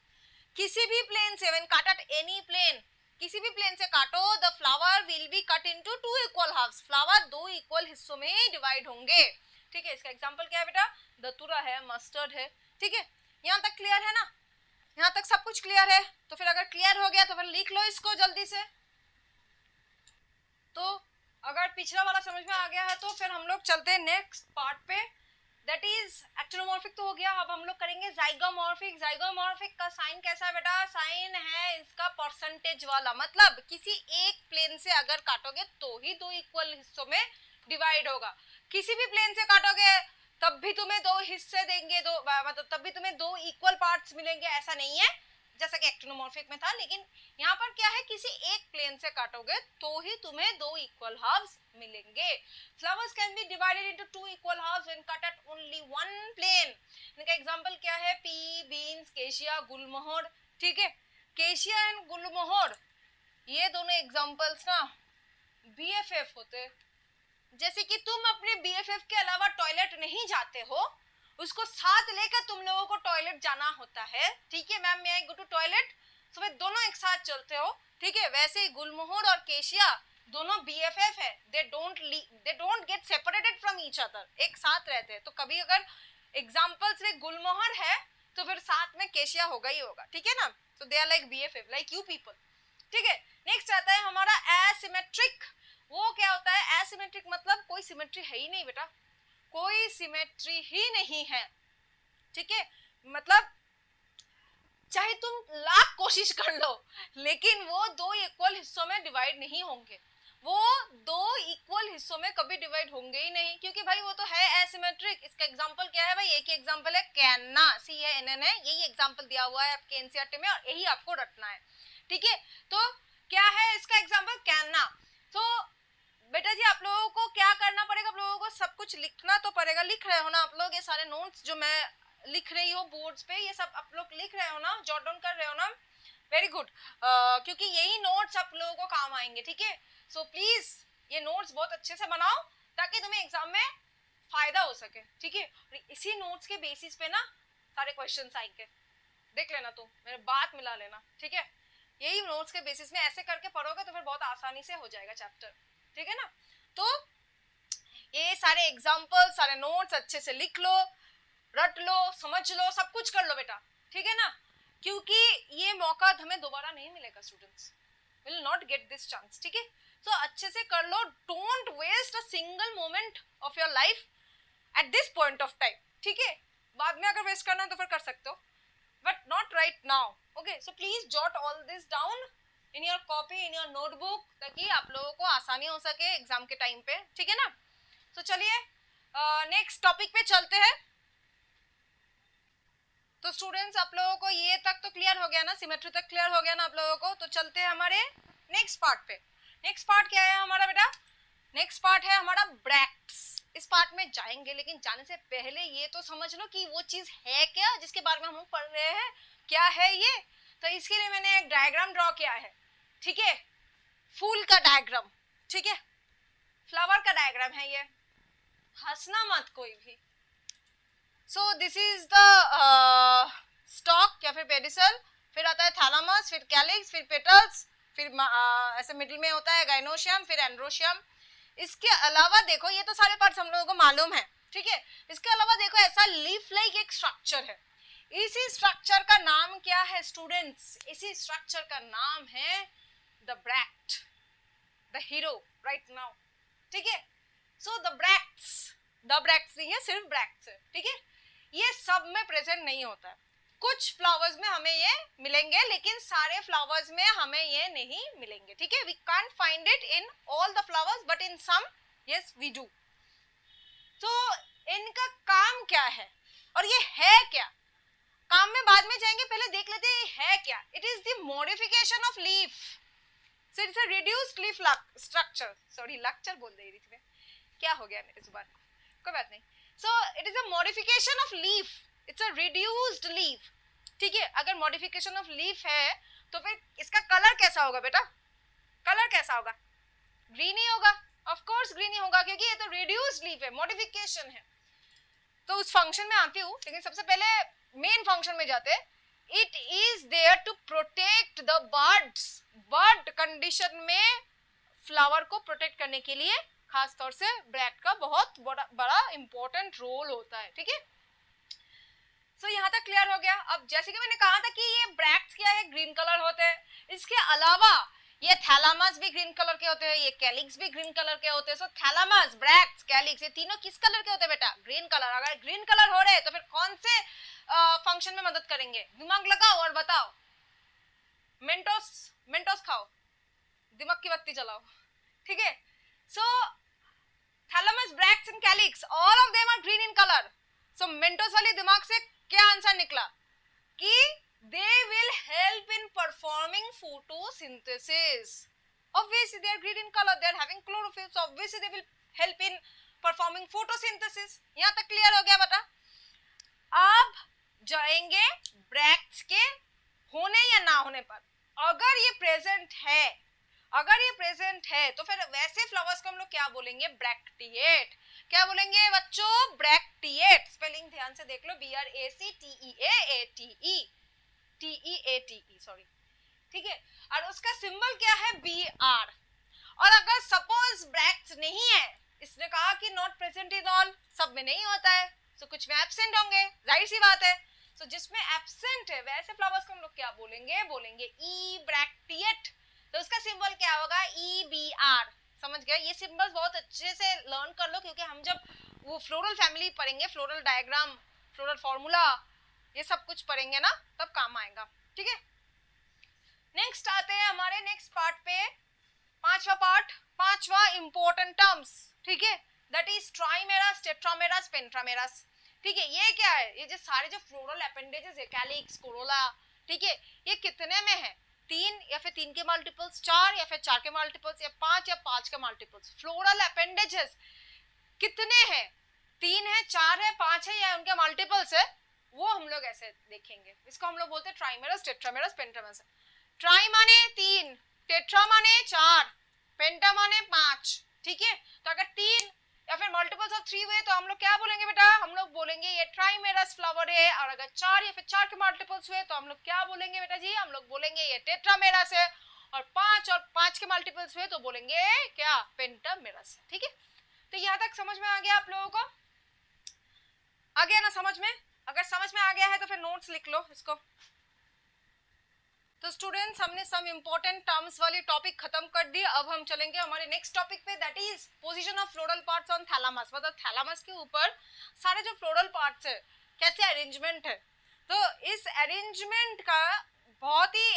किसी भी प्लेन से when cut at any plane, किसी भी प्लेन से काटो, the flower will be cut into 2 equal halves. Flower 2 equal हिस्सों में डिवाइड होंगे, ठीक है। इसका एग्जांपल क्या है बेटा? दतुरा है, मस्टर्ड है, ठीक है। यहाँ तक क्लियर है ना? यहाँ तक सब कुछ क्लियर है? तो फिर अगर क्लियर हो गया तो फिर लिख लो इसको जल्दी से। तो अगर पिछला वाला समझ में आ गया है तो फिर हम लोग चलते हैं नेक्स्ट पार्ट पे, दैट इज एक्टिनोमॉर्फिक तो हो गया। अब हम लोग करेंगे जाइगोमॉर्फिक। जाइगोमॉर्फिक का साइन कैसा है बेटा? साइन है इसका परसेंटेज वाला, मतलब किसी एक प्लेन से अगर काटोगे तो ही 2 इक्वल हिस्सों में डिवाइड होगा। किसी भी प्लेन से काटोगे तब भी तुम्हें 2 हिस्से देंगे, मतलब तब भी तुम्हें 2 इक्वल पार्ट्स मिलेंगे, ऐसा नहीं है जैसा कि एक्टिनोमॉर्फिक में था। लेकिन यहाँ पर क्या है, किसी एक प्लेन से काटोगे तो ही तुम्हें 2 इक्वल हाफ्स मिलेंगे। Flowers can be divided into 2 equal halves when cut at only one plane. इनका एग्जांपल क्या है? पी, बीन्स, केशिया, गुलमोहर, ठीक है। केशिया एंड गुलमोहर ये दोनों एग्जांपल्स ना बीएफएफ होते। जैसे कि तुम अपने बीएफएफ के अलावा टॉयलेट नहीं जाते हो, उसको साथ लेकर तुम लोगों को टॉयलेट जाना होता है, ठीक है। मैम मैं आई गो टू टॉयलेट, तो वे दोनों एक साथ चलते हो, ठीक है। वैसे ही गुलमोहर और केशिया दोनों बीएफएफ है, they don't get separated from each other, एक साथ रहते हैं। तो कभी अगर एग्जांपल्स में गुलमोहर है तो फिर साथ में केशिया होगा ही होगा, ठीक है ना। So they are like BFF, like you people, ठीक है। नेक्स्ट आता है हमारा एसिमेट्रिक। वो क्या होता है? एसिमेट्रिक मतलब कोई सिमेट्री है ही नहीं बेटा, कोई सिमेट्री ही नहीं है, ठीक है। मतलब चाहे तुम लाख कोशिश कर लो लेकिन वो 2 इक्वल हिस्सों में डिवाइड नहीं होंगे, वो 2 इक्वल हिस्सों में कभी डिवाइड होंगे ही नहीं, क्योंकि भाई वो तो है एसिमेट्रिक। इसका एग्जांपल क्या है भाई? एक ही एग्जांपल है कैन्ना, CANN है, यही एग्जांपल दिया हुआ है आपके एनसीईआरटी में और यही आपको रटना है, ठीक है। तो क्या है इसका एग्जांपल? कैन्ना। तो बेटा जी आप लोगों को क्या करना पड़ेगा? आप लोगों को सब कुछ लिखना तो पड़ेगा। लिख रहे हो ना आप लोग? ये सारे नोट्स जो मैं लिख रही हूँ बोर्ड्स पे, ये सब आप लोग लिख रहे हो ना, जॉट डाउन कर रहे हो ना? वेरी गुड, क्योंकि यही नोट्स आप लोगों को काम आएंगे, ठीक है। सो प्लीज ये नोट्स बहुत अच्छे से बनाओ ताकि तुम्हें एग्जाम में फायदा हो सके, ठीक है। इसी नोट्स के बेसिस पे ना सारे क्वेश्चन आएंगे, देख लेना तुम, मेरे बात मिला लेना, ठीक है। यही नोट्स के बेसिस में ऐसे करके पढ़ोगे तो फिर बहुत आसानी से हो जाएगा चैप्टर, ठीक है ना। तो ये सारे एग्जाम्पल, सारे नोट्स अच्छे से लिख लो, रट लो, समझ लो, सब कुछ कर लो बेटा, ठीक है ना, क्योंकि ये मौका हमें दोबारा नहीं मिलेगा। Students will not get this chance, ठीक है। तो अच्छे से कर लो, don't waste a single moment of your life at this point of time, ठीक है। बाद में अगर वेस्ट करना है तो फिर कर सकते हो, but not right now, okay. So please jot all this down in your copy, in your notebook, ताकि आप लोगों को आसानी हो सके एग्जाम के टाइम पे, ठीक है ना। तो चलिए नेक्स्ट टॉपिक पे चलते हैं। तो स्टूडेंट्स आप लोगों को ये तक तो क्लियर हो गया ना, सिमेट्री तक क्लियर हो गया ना आप लोगों को। तो चलते हैं हमारे नेक्स्ट पार्ट पे। नेक्स्ट पार्ट क्या है हमारा बेटा? नेक्स्ट पार्ट है हमारा ब्रैक्ट्स। इस पार्ट में जाएंगे, लेकिन जाने से पहले ये तो समझ लो कि वो चीज है क्या जिसके बारे में हम पढ़ रहे हैं, क्या है ये। तो इसके लिए मैंने एक डायग्राम ड्रॉ किया है, ठीक है। फूल का डायग्राम, ठीक है, फ्लावर का डायग्राम है ये, हंसना मत कोई भी। सो दिस इज द स्टॉक या फिर पेडिसल, फिर आता है थैलामस, फिर कैलिक्स, फिर पेटल्स, फिर ऐसे मिडिल में होता है गाइनोशियम, फिर एंड्रोशियम। इसके अलावा देखो ये तो सारे पार्ट्स हम लोगों को मालूम है, ठीक है। इसके अलावा देखो ऐसा लीफ लाइक एक स्ट्रक्चर है। इसी स्ट्रक्चर का नाम क्या है स्टूडेंट्स? इसी स्ट्रक्चर का नाम है the bract, the hero right now, ठीक है। सो द ब्रैक्ट्स नहीं है, सिर्फ ब्रैक्ट्स है, ठीक है। ये सब में प्रेजेंट नहीं होता है, कुछ फ्लावर्स में हमें ये मिलेंगे लेकिन सारे फ्लावर्स में हमें ये नहीं मिलेंगे, ठीक है। We can't find it in all the flowers but in some yes we do. तो इनका काम क्या है और ये है क्या? काम में बाद में जाएंगे, पहले देख लेते हैं ये है क्या। It is the modification of leaf, so it's a reduced leaf structure. Sorry lecture बोल दे रही थी मैं, क्या हो गया मेरी जुबान को, कोई बात नहीं। So it is a modification of leaf, it's a reduced leaf, ठीक है। अगर मॉडिफिकेशन ऑफ लीफ है तो फिर इसका कलर कैसा होगा बेटा, कलर कैसा होगा, ग्रीन ही होगा, ऑफ कोर्स ग्रीन ही होगा, क्योंकि ये तो रिड्यूस्ड लीफ है, मॉडिफिकेशन है। तो उस फंक्शन में आती हूँ, लेकिन सबसे पहले मेन फंक्शन में जाते हैं। It is there to protect the birds, bird condition में फ्लावर को प्रोटेक्ट करने के लिए खास तौर से ब्रैक्ट का बहुत बड़ा इंपॉर्टेंट रोल होता है, ठीक है। सो यहाँ तक क्लियर हो गया। अब जैसे कि मैंने कहा था कि ये ब्रैक्ट्स क्या है, ग्रीन कलर होते हैं, इसके अलावा ये थैलामस भी ग्रीन कलर के होते हैं, ये कैलिक्स भी ग्रीन कलर के होते हैं। सो थैलामस, ब्रैक्ट्स, कैलिक्स, ये तीनों किस कलर के होते हैं बेटा, ग्रीन कलर। अगर ग्रीन कलर हो रहे हैं तो फिर कौन से फंक्शन में मदद करेंगे, दिमाग लगाओ और बताओ। मेंटोस, मेंटोस खाओ, दिमाग की बत्ती जलाओ, ठीक है। So thalamus, bracts and calyx, all of them are green in colour. So Mentos वाले दिमाग से क्या आंसर निकला कि they will help in performing photosynthesis. Obviously they are green in color, they are having chlorophyll, so obviously they will help in performing photosynthesis. यहाँ तक clear हो गया बेटा। अब जाएंगे ब्रैक्ट्स के होने या ना होने पर। अगर ये प्रेजेंट है, अगर ये प्रेजेंट है तो फिर वैसे फ्लावर्स को हम लोग क्या बोलेंगे, ब्रैक्टिएट। क्या बोलेंगे बच्चों, ब्रैक्टिएट। स्पेलिंग ध्यान से देख लो, BRACTEAATE, TEATE, सॉरी, ठीक है। और उसका सिंबल क्या है, BR। और अगर सपोज ब्रैक्ट्स नहीं है, इसने कहा कि नॉट प्रेजेंट इन ऑल, सब में नहीं होता है, तो कुछ में एब्सेंट होंगे, जाहिर सी बात है। तो जिसमें एब्सेंट है वैसे फ्लावर्स को हम लोग क्या बोलेंगे, बोलेंगे ई ब्रैक्टिएट। तो उसका सिंबल क्या होगा, EBR। समझ गए, ये सिंबल्स बहुत अच्छे से लर्न कर लो, क्योंकि हम जब वो फ्लोरल फैमिली पढ़ेंगे, फ्लोरल डायग्राम, फ्लोरल फॉर्मूला, ये सब कुछ पढ़ेंगे ना, तब काम आएगा, ठीक है। नेक्स्ट आते हैं हमारे नेक्स्ट पार्ट पे, पांचवा पार्ट, पांचवा इंपॉर्टेंट टर्म्स, ठीक है, दैट इज ट्राइमेरास, टेट्रामेरास, पेंट्रामेरास, ठीक है। ये क्या है, ये जो सारे जो फ्लोरल अपेंडेजेस है, कैलिक्स, कोरोला, ठीक है, ये कितने में है, 3 या फिर 3 के मल्टीपल्स, 4 या फिर 4 के मल्टीपल्स, या 5 के मल्टीपल्स। फ्लोरल अपेंडेजेस कितने हैं, 3 है, 4 है, 5 है, या उनके मल्टीपल्स है, वो हम लोग ऐसे देखेंगे। इसको हम लोग बोलते हैं ट्राइमेरस, टेट्रामेरस, पेंटामेरस। ट्राई माने 3, टेट्रा माने 4, पेंटा माने 5, ठीक है। तो अगर 3 या फिर मल्टीपल्स ऑफ 3 हुए तो हम लोग क्या बोलेंगे बेटा, हम लोग बोलेंगे ये ट्राइमेरस फ्लावर है। और अगर 4 या फिर 4 के मल्टीपल्स हुए तो हम लोग क्या बोलेंगे बेटा जी, हम लोग बोलेंगे ये टेट्रामेरस है। और 5 के मल्टीपल्स हुए तो बोलेंगे क्या, पेंटामेरस, ठीक है। तो यहाँ तक समझ में आ गया आप लोगों को, आ गया ना समझ में? अगर समझ में आ गया है तो फिर नोट्स लिख लो इसको। तो स्टूडेंट्स, हमने सम इंपॉर्टेंट टर्म्स वाली टॉपिक खत्म कर दी। अब हम चलेंगे हमारे नेक्स्ट टॉपिक पे, that is position of floral parts on thalamus. मतलब थैलामस के ऊपर सारे जो फ्लोरल पार्ट्स है, कैसे अरेंजमेंट है। तो इस अरेंजमेंट का बहुत ही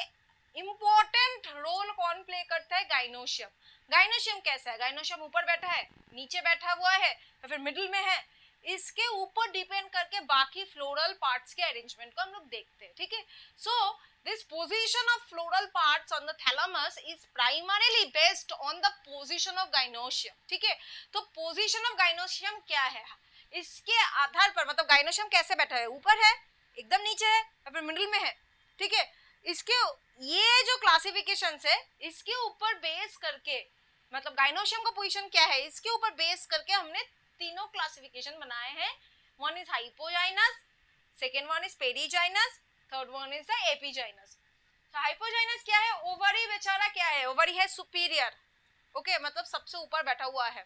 इंपॉर्टेंट रोल कौन प्ले करता है, गाइनोशियम। गाइनोशियम कैसा है, गाइनोशियम ऊपर बैठा है, नीचे बैठा हुआ है, या फिर मिडिल में है, इसके ऊपर डिपेंड करके बाकी फ्लोरल पार्ट्स के अरेंजमेंट को हम लोग देखते हैं, ठीक है। सो this position of floral parts on the thalamus is primarily based on the position of gynoecium, ठीक है। तो position of gynoecium क्या है, इसके आधार पर, मतलब gynoecium कैसे बैठा है, ऊपर है, एकदम नीचे है, या फिर मिडिल में है, ठीक है। इसके ये जो क्लासिफिकेशन है, इसके ऊपर बेस करके, मतलब gynoecium का पोजीशन क्या है, इसके ऊपर बेस करके हमने तीनों क्लासिफिकेशन बनाए हैं। One is hypogynous, second one is perigynous, third one is the epigynous. तो हाइपोजाइनस क्या है, ओवरी बेचारा क्या है, ओवरी है सुपीरियर, ओके, मतलब सबसे ऊपर बैठा हुआ है,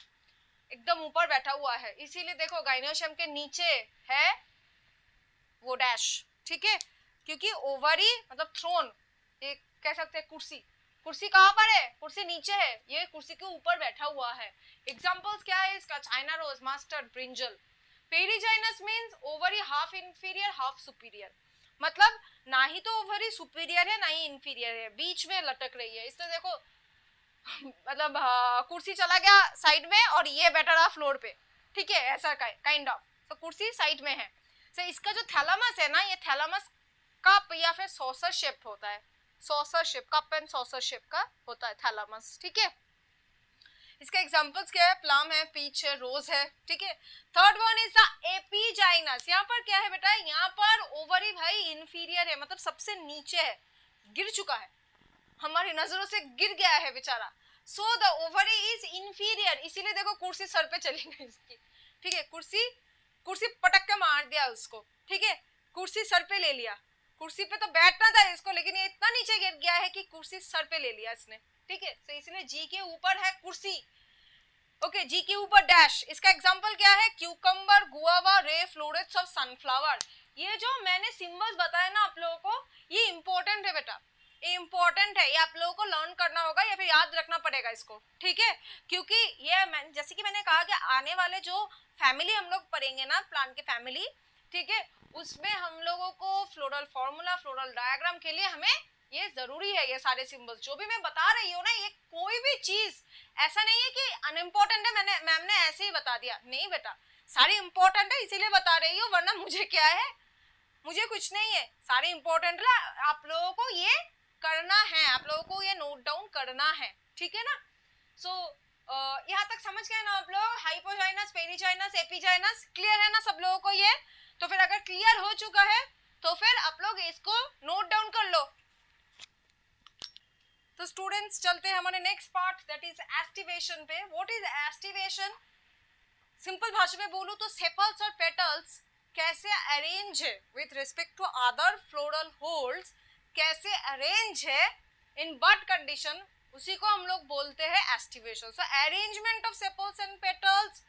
एकदम ऊपर बैठा हुआ है। इसीलिए देखो गाइनोशियम के नीचे है वो डैश, ठीक है, क्योंकि ओवरी मतलब थ्रोन, ये कह सकते हैं कुर्सी, कुर्सी कहाँ पर है, कुर्सी नीचे है, ये कुर्सी के ऊपर बैठा हुआ है। एग्जांपल्स क्या है इसका, China rose, mustard, brinjal. Perigynous means ovary half inferior half superior, मतलब ना ही तो ओवरी सुपीरियर है ना ही इंफीरियर है, बीच में लटक रही है। इसलिए देखो मतलब कुर्सी चला गया साइड में और ये बैठा रहा फ्लोर पे, ठीक है, ऐसा काइंड ऑफ। तो कुर्सी साइड में है। तो इसका जो थैलामस है ना, ये थैलामस कप या फिर सॉसर शेप होता है, saucer shape, cup and saucer shape का होता है थैलामस, ठीक है। इसका एग्जांपल्स क्या है, प्लम है, पीच है, रोज है, ठीक है। Third one is the epigynous. जॉइनस। यहाँ पर क्या है बेटा, यहाँ पर ओवरी भाई इंफीरियर है, मतलब सबसे नीचे है, गिर चुका है, हमारी नजरों से गिर गया है बेचारा। So the ovary is inferior, इसीलिए देखो कुर्सी सर पे चली गई इसकी, ठीक है, कुर्सी पटक के मार दिया उसको, ठीक है, कुर्सी सर पे ले लिया, कुर्सी पे तो बैठना था इसको, लेकिन ये इतना नीचे गिर गया है कि कुर्सी सर पे ले लिया इसने, ठीक है। तो इसलिए जी के ऊपर है कुर्सी, ओके, जी के ऊपर डैश। इसका एग्जांपल क्या है, क्यूकम्बर, गुआवा, रे, फ्लोरेट्स ऑफ सनफ्लावर। ये जो मैंने सिंबल्स बताए ना आप लोगों को, ये इंपॉर्टेंट है बेटा, ये इंपॉर्टेंट है, ये आप लोगों को लर्न करना होगा या फिर याद रखना पड़ेगा इसको, ठीक है, क्योंकि ये जैसे कि मैंने कहा कि आने वाले जो फैमिली हम लोग पढ़ेंगे ना, प्लांट के फैमिली, ठीक है, उसमें हम लोगों को फ्लोरल फॉर्मूला, फ्लोरल डायग्राम के लिए हमें ये जरूरी है, ये सारे सिंबल्स जो भी मैं बता रही हूँ ना, ये कोई भी चीज ऐसा नहीं है कि अनइम्पोर्टेंट है, मैम ने ऐसे ही बता दिया, नहीं बेटा, सारी इंपॉर्टेंट है इसीलिए बता रही हूँ, वरना मुझे क्या है, मुझे कुछ नहीं है, सारे इंपॉर्टेंट है, आप लोगों को ये करना है, आप लोगों को ये नोट डाउन करना है, ठीक है ना। सो यहाँ तक समझ गए ना आप लोग, हाइपोजाइनस, पेरिजाइनस, एपिजाइनस, क्लियर है ना सब लोगों को ये। तो फिर अगर क्लियर हो चुका है तो फिर आप लोग इसको नोट डाउन कर लो। तो स्टूडेंट्स चलते हैं हमारे next part, that is aestivation पे। व्हाट इज एस्टिवेशन, सिंपल भाषा में बोलूं तो सेपल्स और पेटल्स कैसे अरेंज है with respect to other floral whorls, कैसे अरेंज है इन बड कंडीशन, उसी को हम लोग बोलते हैं aestivation. So arrangement of sepals and petals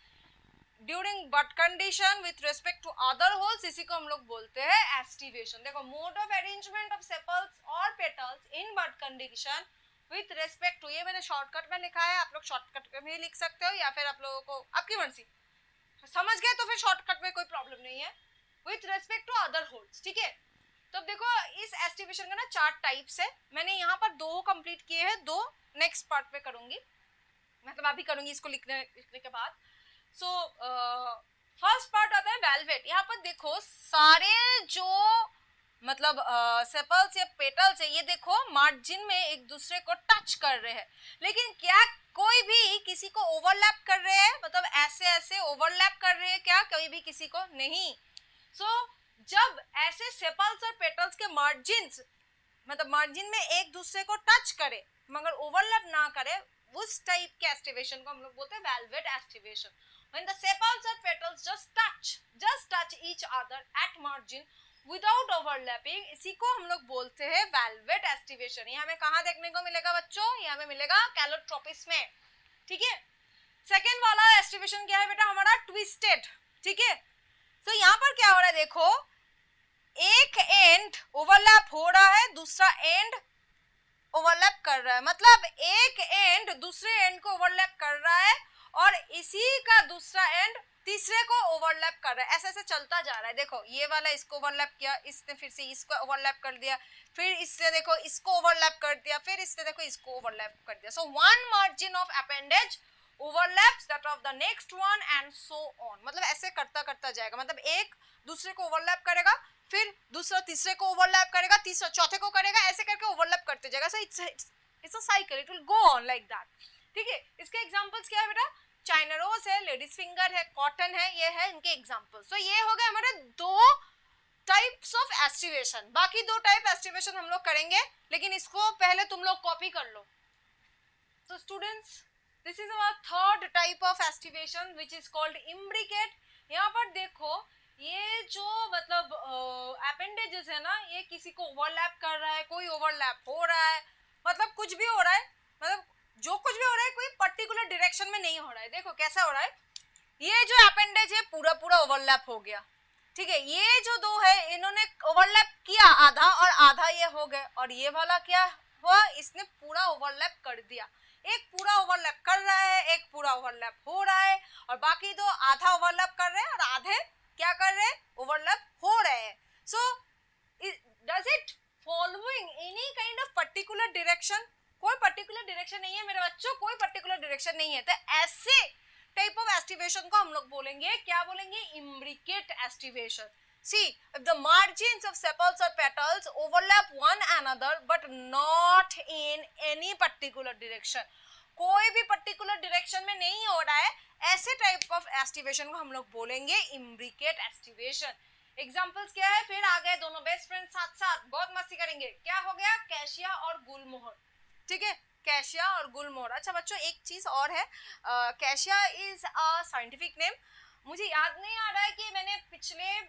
during bud condition with respect to other whorls, इसी को हम लोग बोलते हैं एस्टिवेशन। देखो, mode of arrangement of sepals और petals in bud condition with respect to, ये मैंने शॉर्टकट में लिखा है, आप लोग शॉर्टकट में लिख सकते हो या फिर आप लोगों को आपकी मर्जी, समझ गए तो फिर शॉर्टकट में कोई प्रॉब्लम नहीं है, with respect to other whorls, ठीक है। तो अब देखो इस एस्टिवेशन का ना 4 टाइप्स है, मैंने यहाँ पर 2 कंप्लीट किए हैं, 2 नेक्स्ट पार्ट में करूंगी, मतलब अभी करूंगी इसको लिखने के बाद। सो फर्स्ट पार्ट आता है वेलवेट। यहाँ पर देखो सारे जो मतलब सेपल्स या पेटल्स है, ये देखो मार्जिन में एक दूसरे को टच कर रहे हैं, लेकिन क्या कोई भी किसी को ओवरलैप कर रहे हैं, मतलब ऐसे ऐसे ओवरलैप कर रहे हैं क्या, कोई भी किसी को नहीं। जब ऐसे सेपल्स और पेटल्स के मार्जिन्स, मतलब मार्जिन में एक दूसरे को टच करे मगर ओवरलैप ना करे, उस टाइप के एस्टिवेशन को हम लोग बोलते हैं velvet aestivation. When the sepals or petals just touch each other at margin without overlapping, इसी को हम लोग बोलते हैं वेलवेट एस्टिवेशन। ये हमें कहाँ देखने को मिलेगा बच्चों, ये हमें मिलेगा कैलोट्रोपिस में, ठीक है। सेकेंड वाला एस्टिवेशन क्या है बेटा हमारा, ट्विस्टेड, ठीक है। तो यहाँ पर क्या हो रहा है, देखो एक एंड ओवरलैप हो रहा है, दूसरा एंड ओवरलैप कर रहा है, मतलब एक एंड दूसरे एंड को ओवरलैप कर रहा है और इसी का दूसरा एंड तीसरे को ओवरलैप कर रहा है, ऐसे ऐसे चलता जा रहा है। देखो ये वाला इसको ओवरलैप किया, इसने फिर से इसको ओवरलैप कर दिया, फिर इससे देखो इसको ओवरलैप कर दिया, फिर इससे देखो इसको ओवरलैप कर दिया। So one margin of appendage overlaps that of the next one and so on, मतलब ऐसे करता करता जाएगा, मतलब एक दूसरे को ओवरलैप करेगा, फिर दूसरा तीसरे को ओवरलैप करेगा, तीसरा चौथे को करेगा, ऐसे करके ओवरलैप करते जाएगा। So it's a cycle, it will go on like that, ठीक है। इसके एग्जांपल्स क्या है बेटा, चाइना रोज है, लेडीज फिंगर है, कॉटन है, ये है इनके एग्जांपल्स। तो ये हो गए हमारे 2 टाइप्स ऑफ एस्टिवेशन। बाकी 2 टाइप एस्टिवेशन हम लोग करेंगे, लेकिन इसको पहले तुम लोग कॉपी कर लो। तो students this is our third type of aestivation which is called imbricate. यहाँ पर देखो ये जो मतलब अपेंडेजेस है ना, ये किसी को ओवरलैप कर रहा है, कोई ओवरलैप हो रहा है, मतलब कुछ भी हो रहा है, मतलब जो कुछ भी हो रहा है कोई पर्टिकुलर डायरेक्शन में नहीं हो रहा है। देखो कैसा हो रहा है, ये जो अपेंडेज है पूरा पूरा ओवरलैप हो गया, ठीक है। ये जो 2 है इन्होंने ओवरलैप किया आधा और आधा ये हो गए, और ये वाला क्या हुआ, इसने पूरा ओवरलैप कर दिया। एक पूरा ओवरलैप कर रहा है, एक पूरा ओवरलैप हो रहा है, और बाकी 2 आधा ओवरलैप कर रहे हैं और आधे क्या कर रहे हैं, ओवरलैप हो रहे हैं। So does it following any kind of particular direction, कोई पर्टिकुलर डायरेक्शन नहीं है मेरे बच्चों, कोई पर्टिकुलर डायरेक्शन नहीं है। तो ऐसे टाइप ऑफ एस्टिवेशन को हम लोग बोलेंगे, क्या बोलेंगे, imbricate aestivation. See, if the margins of sepals or petals overlap one another but not in any particular direction, कोई भी पर्टिकुलर डायरेक्शन में नहीं हो रहा है, ऐसे टाइप ऑफ एस्टिवेशन को हम लोग बोलेंगे इम्ब्रिकेट एस्टिवेशन। एग्जाम्पल्स क्या है, फिर आ गए दोनों बेस्ट फ्रेंड साथ साथ बहुत मस्ती करेंगे, क्या हो गया, कैशिया और गुलमोहर, ठीक है, कैशिया और गुलमोहर। अच्छा बच्चों एक चीज और है, cassia is a scientific name. मुझे याद नहीं आ रहा है कि मैंने पिछले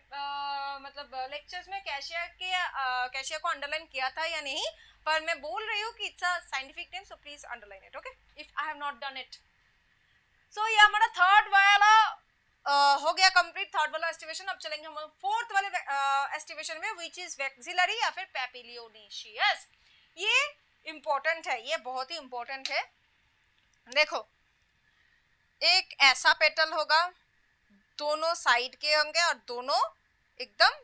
मतलब लेक्चर्स में कैशिया को अंडरलाइन किया था या नहीं, पर मैं बोल रही हूँ कि it's a scientific name, so please underline it, okay, if I have not done it. सो ये हमारा थर्ड वाला हो गया कंप्लीट, थर्ड वाला एस्टिवेशन। अब चलेंगे हम फोर्थ वाले एस्टिवेशन में, विच इज वैक्सिलरी या फिर पैपिलियोनेशियस। ये इंपॉर्टेंट है, ये बहुत ही इंपॉर्टेंट है। देखो एक ऐसा पेटल होगा, दोनों साइड के होंगे और दोनों एकदम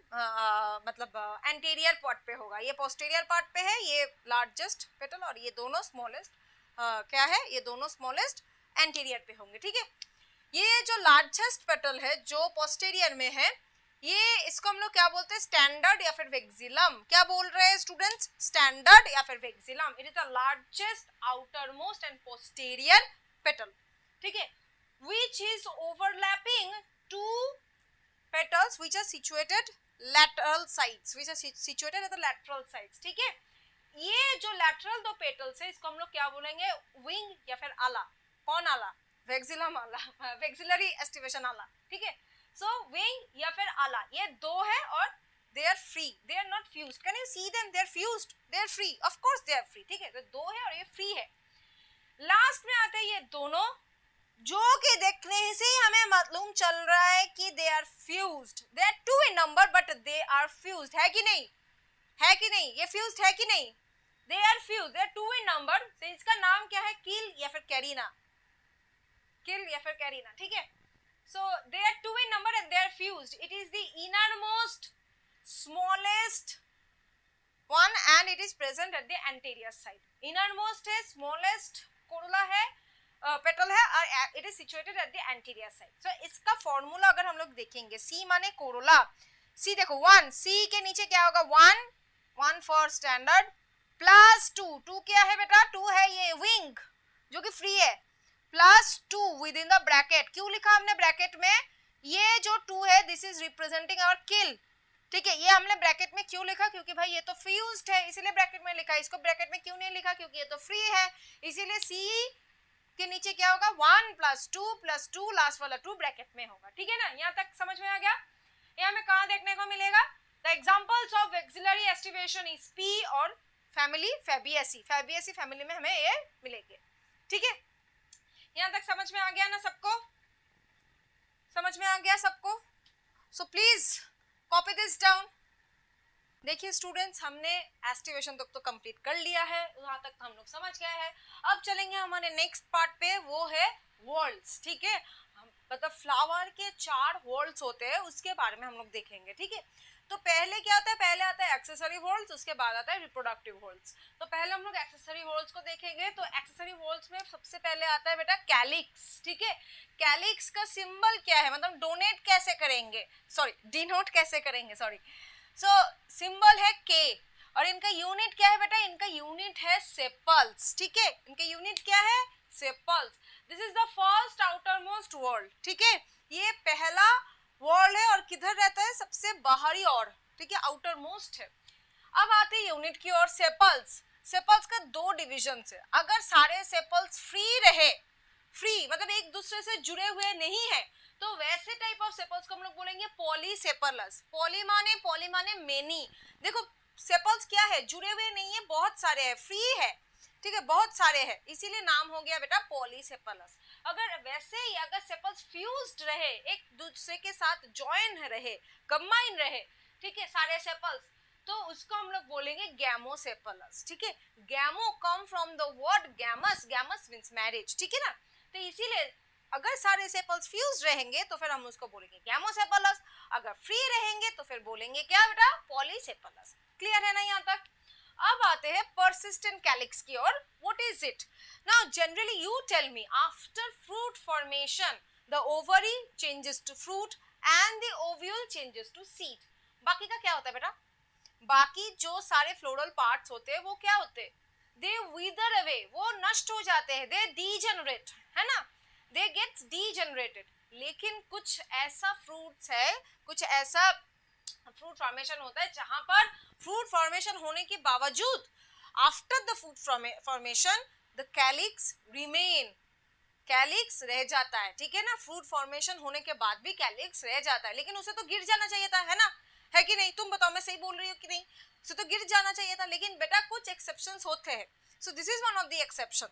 मतलब एंटीरियर पार्ट पे होगा, ये पोस्टीरियर पार्ट पे है ये लार्जेस्ट पेटल, और ये दोनों स्मॉलेस्ट क्या है, ये दोनों स्मॉलेस्ट एंटीरियर पे होंगे, ठीक है। ये जो लार्जेस्ट पेटल है जो पोस्टीरियर में है, ये इसको हम लोग क्या बोलते हैं, स्टैंडर्ड या फिर वेक्सिलम। क्या बोल रहे हैं स्टूडेंट्स, स्टैंडर्ड या फिर वेक्सिलम। It is the largest outer most and posterior petal, ठीक है, which is overlapping two petals which are situated lateral sides, which are situated at the lateral sides, ठीक है। ये जो lateral दो petals है इसको हम लोग क्या बोलेंगे, wing या फिर आला। कौन आला, वेक्सिलम आला, वेक्सिलरी एस्टिवेशन आला, ठीक है। सो विंग या फिर आला, ये दो है और they are free, they are not fused, can you see them, they are fused, they are free, of course they are free, ठीक है, तो दो है और ये free है। लास्ट में आते हैं ये दोनों, जो कि देखने से ही हमें मालूम चल रहा है कि they are fused, they are two in number but they are fused, है कि नहीं, है कि नहीं, ये फ्यूज्ड है कि नहीं, they are fused, they are two in number. तो इसका नाम क्या है, किल या फिर कैरिना, किल या फिर कैरिना, ठीक है। So they are two in number and they are fused, it is the innermost smallest one and it is present at the anterior side. Innermost है, smallest corolla है, पेटल है और it is situated at the anterior side. So इसका formula अगर हम लोग देखेंगे, सी माने कोरोला, सी देखो वन, सी के नीचे क्या होगा, one, one for standard, plus two, two क्या है बेटा, टू है ये विंग जो कि फ्री है, plus two with in the bracket. क्यों लिखा हमने ब्रैकेट में, ये जो टू है दिस इज रिप्रेजेंटिंग आवर किल, ठीक है। ये हमने ब्रैकेट में क्यों लिखा, क्योंकि भाई ये तो फ्यूज्ड है इसीलिए ब्रैकेट में लिखा, इसको ब्रैकेट में क्यों नहीं लिखा, क्योंकि ये तो फ्री है, इसीलिए सी के नीचे क्या होगा, वन प्लस टू लास्ट वाला टू ब्रैकेट में होगा, ठीक है ना। यहाँ तक समझ में आ गया। ये हमें कहाँ देखने को मिलेगा, the examples of axillary aestivation is P और फैमिली फैबिएसी, फैबिएसी फैमिली में हमें ये मिलेंगे, ठीक है। यहाँ तक समझ में आ गया ना सबको, समझ में आ गया सबको। So please copy this down. देखिए स्टूडेंट्स, हमने एस्टिवेशन तक तो कंप्लीट कर लिया है, वहां तक हम लोग समझ गए हैं। अब चलेंगे हमारे नेक्स्ट पार्ट पे, वो है वॉल्स, ठीक है। मतलब फ्लावर के 4 वॉल्स होते हैं, उसके बारे में हम लोग देखेंगे, ठीक है। तो पहले क्या होता है, पहले आता है एक्सेसरी वॉल्स, उसके बाद आता है रिप्रोडक्टिव वॉल्स। तो पहले हम लोग एक्सेसरी वॉल्स को देखेंगे। तो एक्सेसरी वॉल्स में सबसे पहले आता है बेटा कैलिक्स, ठीक है। कैलिक्स का सिंबल क्या है, मतलब डोनेट कैसे करेंगे, सॉरी डिनोट कैसे करेंगे, सॉरी। सो सिंबल है के और इनका यूनिट क्या है बेटा, इनका यूनिट है सेपल्स, ठीक है। इनका यूनिट क्या है, sepals. This is the first outer most wall, ठीक है। ये पहला वॉल है और किधर रहता है, सबसे बाहरी ओर, ठीक है, आउटर मोस्ट है। अब आते हैं यूनिट की ओर, सेपल्स। सेपल्स का 2 डिविजन है। अगर सारे सेपल्स फ्री रहे, फ्री मतलब एक दूसरे से जुड़े हुए नहीं है, तो वैसे टाइप ऑफ सेपल्स को हम लोग बोलेंगे पॉलीसेपलस। पॉली माने मेनी। देखो सेपल्स क्या है, जुड़े हुए नहीं है, बहुत सारे हैं, फ्री है, ठीक है, बहुत सारे हैं, इसीलिए नाम हो गया बेटा पॉलीसेपलस। अगर वैसे ही अगर सेपल्स फ्यूज्ड रहे, एक दूसरे के साथ ज्वाइन रहे, कंबाइन रहे, ठीक है, सारे सेपल्स, तो उसको हम लोग बोलेंगे गैमोसेपलस, ठीक है। Gamo come from the word gamos, gamos means marriage, ठीक है ना। तो इसीलिए अगर सारे सेपल्स फ्यूज रहेंगे तो फिर हम उसको बोलेंगे गैमोसेपलस, अगर फ्री रहेंगे तो फिर बोलेंगे क्या बेटा, पॉलीसेपलस। क्लियर है ना यहाँ तक। अब आते हैं परसिस्टेंट कैलिक्स की ओर। What is it now, generally you tell me, after fruit formation the ovary changes to fruit and the ovule changes to seed. बाकी का क्या होता है बेटा, बाकी जो सारे फ्लोरल पार्ट्स होते हैं वो क्या होते हैं, दे विदर अवे, वो नष्ट हो जाते हैं, दे डीजेनरेट, है ना, दे गेट्स डीजेनरेटेड। लेकिन कुछ ऐसा फ्रूट्स है, कुछ ऐसा फ्रूट फॉर्मेशन होता है जहां पर फ्रूट फॉर्मेशन होने के बावजूद after the fruit formation the calyx remain, calyx रह जाता है, ठीक है ना। फ्रूट फॉर्मेशन होने के बाद भी कैलिक्स रह जाता है, लेकिन उसे तो गिर जाना चाहिए था, है ना, है कि नहीं? तुम बताओ, मैं सही बोल रही हूँ कि नहीं? उसे तो गिर जाना चाहिए था, लेकिन बेटा कुछ एक्सेप्शंस होते हैं। So this is one of the exception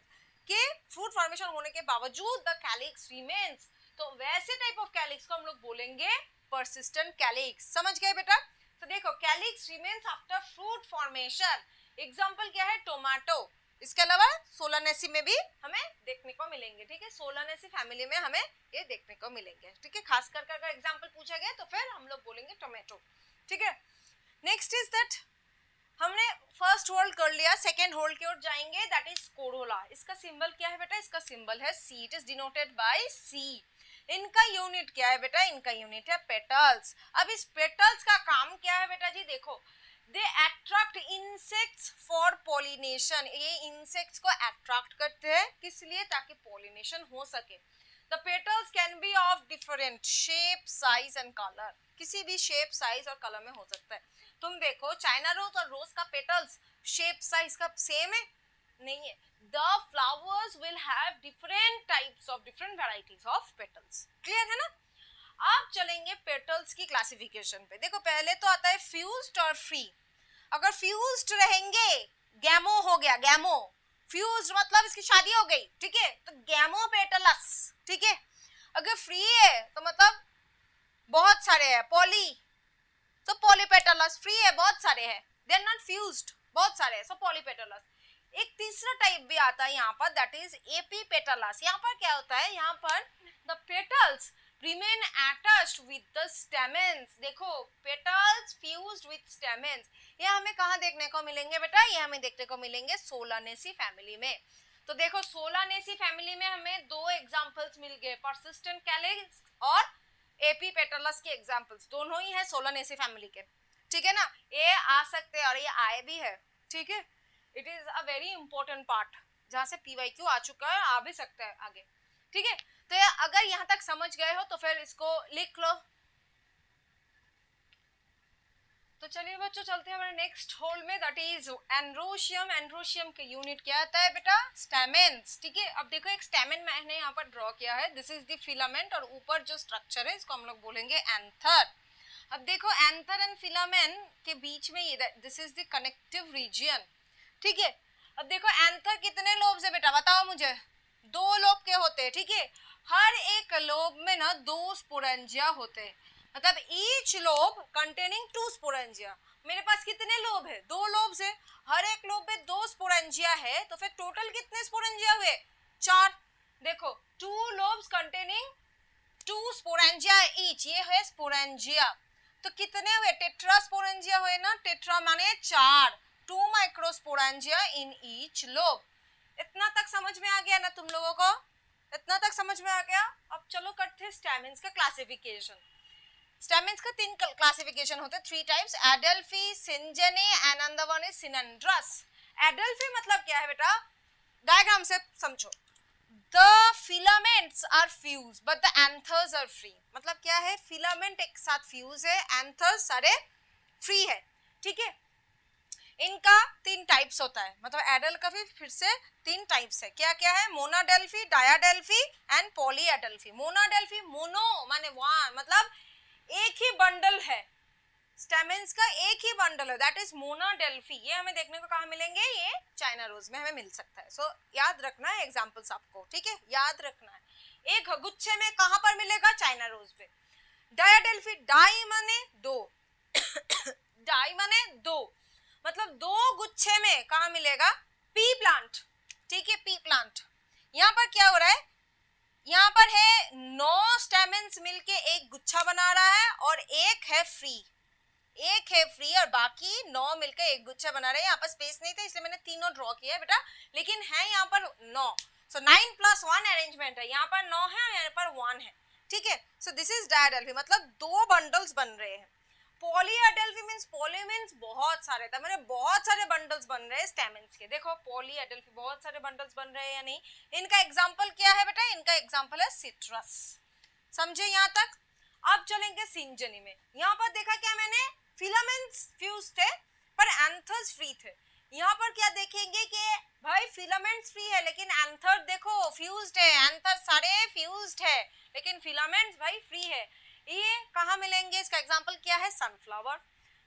कि फ्रूट फॉर्मेशन होने के बावजूद द कैलिक्स रिमेन्स। तो वैसे टाइप ऑफ कैलिक्स को हम लोग बोलेंगे परसिस्टेंट कैलिक्स। समझ गए बेटा? तो देखो, calyx remains after fruit formation. Example क्या है? टोमेटो। इसके अलावा सोलानेसी में भी हमें देखने को मिलेंगे, ठीक है। सोलानेसी फैमिली में हमें ये देखने को मिलेंगे, ठीक है। खास कर अगर एग्जांपल पूछा गया तो फिर हम लोग बोलेंगे टोमेटो, ठीक है। नेक्स्ट इज दैट, हमने फर्स्ट होल्ड कर लिया, सेकेंड होल्ड की ओर जाएंगे, दैट इज कोरोला। इसका सिंबल क्या है बेटा? इसका सिंबल है सी, इट इज डिनोटेड बाय सी। इनका यूनिट क्या है बेटा? इनका यूनिट है पेटल्स। अब इस पेटल्स का काम क्या है बेटा जी? देखो, they attract insects for pollination. ये इंसेक्ट्स को अट्रैक्ट करते हैं, किस लिए? ताकि पॉलिनेशन हो सके। The petals can be of different shape, size and color. किसी भी शेप, साइज और कलर में हो सकता है। तुम देखो, चाइना रोज और रोज का पेटल्स शेप साइज का सेम है? नहीं है। The flowers will have different types of different varieties of petals. Clear है ना? आप चलेंगे पेटल्स की क्लासिफिकेशन पे। देखो, पहले तो आता है फ्यूज्ड और फ्री। अगर फ्यूज्ड रहेंगे, गैमो हो गया, गैमो। फ्यूज्ड मतलब इसकी शादी हो गई, ठीक है, तो गैमो पेटलस, ठीक है। अगर फ्री है तो मतलब बहुत सारे हैं, पॉली, तो पॉलीपेटलस। फ्री है, बहुत सारे हैं, दे आर नॉट फ्यूज्ड, बहुत सारे हैं, सो पॉलीपेटलस। एक तीसरा टाइप भी आता है यहाँ पर, दैट इज एपीपेटलस। यहाँ पर क्या होता है? यहाँ पर the petals remain attached with the stamens. देखो, petals fused with stamens, ये हमें कहाँ देखने को मिलेंगे बेटा? ये हमें देखने को मिलेंगे सोलानेसी फैमिली में। तो देखो, सोलानेसी फैमिली में हमें दो एग्जांपल्स मिल गए, परसिस्टेंट कैलिक्स और एपीपेटलस के एग्जांपल्स, दोनों ही है सोलानेसी फैमिली के, ठीक है ना। ये आ सकते हैं और ये आए भी है, ठीक है। It is a very important part, जहां से पीवाईक्यू आ चुका है, आ भी सकता है आगे, ठीक है। तो अगर यहां तक समझ गए हो तो फिर इसको लिख लो। तो चलिए बच्चों, चलते हैं हमारे नेक्स्ट होल्ड में, दैट इज एंड्रोशियम। एंड्रोशियम के यूनिट क्या आता है बेटा? स्टैमेन्स, ठीक है। अब देखो, एक स्टैमेन मैंने यहाँ पर ड्रॉ किया है, दिस इज द फिलामेंट, और ऊपर जो स्ट्रक्चर है इसको हम लोग बोलेंगे एंथर। अब देखो, एंथर एंड फिलामेन के बीच में ये, this is the connective region, ठीक है। अब देखो, एंथर कितने लोब्स है बेटा? बताओ मुझे। 2 लोब के होते हैं, ठीक है। हर एक लोब में ना 2 स्पोरेंजिया होते हैं, मतलब ईच लोब कंटेनिंग 2 स्पोरेंजिया। मेरे पास कितने लोब है? 2 लोब्स है, हर एक लोब में 2 स्पोरेंजिया है, तो फिर टोटल कितने स्पोरेंजिया हुए? 4। देखो, 2 लोब्स कंटेनिंग 2 स्पोरेंजिया ईच, ये है स्पोरेंजिया। तो कितने हुए? टेट्रा स्पोरेंजिया हुए ना, टेट्रा माने 4, 2 माइक्रोस्पोरेंजिया इन ईच लोब। इतना तक समझ में आ गया ना तुम लोगों को? इतना तक समझ में आ गया? अब चलो करते हैं स्टैमेन्स का क्लासिफिकेशन। स्टैमेन्स का 3 क्लासिफिकेशन होते हैं, 3 types, adelphy, syngeny and another one is synandrous. Adelphy मतलब क्या है बेटा? डायग्राम से समझो। The filaments are fused but the anthers are free. मतलब क्या है? फिलामेंट एक साथ फ्यूज है, एंथर्स सारे फ्री है, ठीक है। इनका 3 टाइप्स होता है, मतलब एडल का भी फिर से 3 टाइप्स है। क्या क्या है? मोनाडेल्फी, डायाडेल्फी एंड पॉलीएडेल्फी। मोनाडेल्फी, मोनो माने वन, मतलब एक ही बंडल है, स्टेमेंस का एक ही बंडल है, दैट इज मोनाडेल्फी। ये हमें देखने को कहाँ मिलेंगे? ये चाइना रोज में हमें मिल सकता है। सो याद रखना है एग्जांपल्स आपको, ठीक है, याद रखना है। एक गुच्छे में कहाँ पर मिलेगा? चाइना रोज पे। डायाडेल्फी, डाई माने 2 डाई माने 2, मतलब 2 गुच्छे में कहाँ मिलेगा? पी प्लांट, ठीक है, पी प्लांट। यहाँ पर क्या हो रहा है? यहाँ पर है 9 स्टेमेंस मिलके एक गुच्छा बना रहा है, और एक है फ्री, एक है फ्री और बाकी 9 मिलकर एक गुच्छा बना रहे हैं। यहाँ पर स्पेस नहीं था इसलिए मैंने तीनों ड्रॉ किया है बेटा, लेकिन है यहाँ पर 9। सो 9 + 1 अरेंजमेंट है, यहाँ पर 9 है और यहाँ पर 1 है, ठीक है। सो दिस इज डायडेल्फी, मतलब 2 बंडल्स बन रहे हैं। पॉलीएडेल्फी मींस पॉली मींस बहुत सारे, था मैंने बहुत सारे बंडल्स बन रहे हैं स्टेमेंस के। देखो पॉलीएडेल्फी बहुत सारे बंडल्स बन रहे हैं या नहीं। इनका एग्जांपल क्या है बेटा, इनका एग्जांपल है सिट्रस। समझे यहाँ तक। अब चलेंगे सिंजनी में। यहाँ पर देखा क्या मैंने, फिलामेंट्स फ्यूज थे पर एंथर्स फ्री थे। यहाँ पर क्या देखेंगे कि भाई फिलामेंट्स फ्री है लेकिन एंथर देखो फ्यूज्ड है, एंथर सारे फ्यूज्ड है लेकिन फिलामेंट्स भाई फ्री है। ये कहाँ मिलेंगे, इसका एग्जांपल क्या है, sunflower.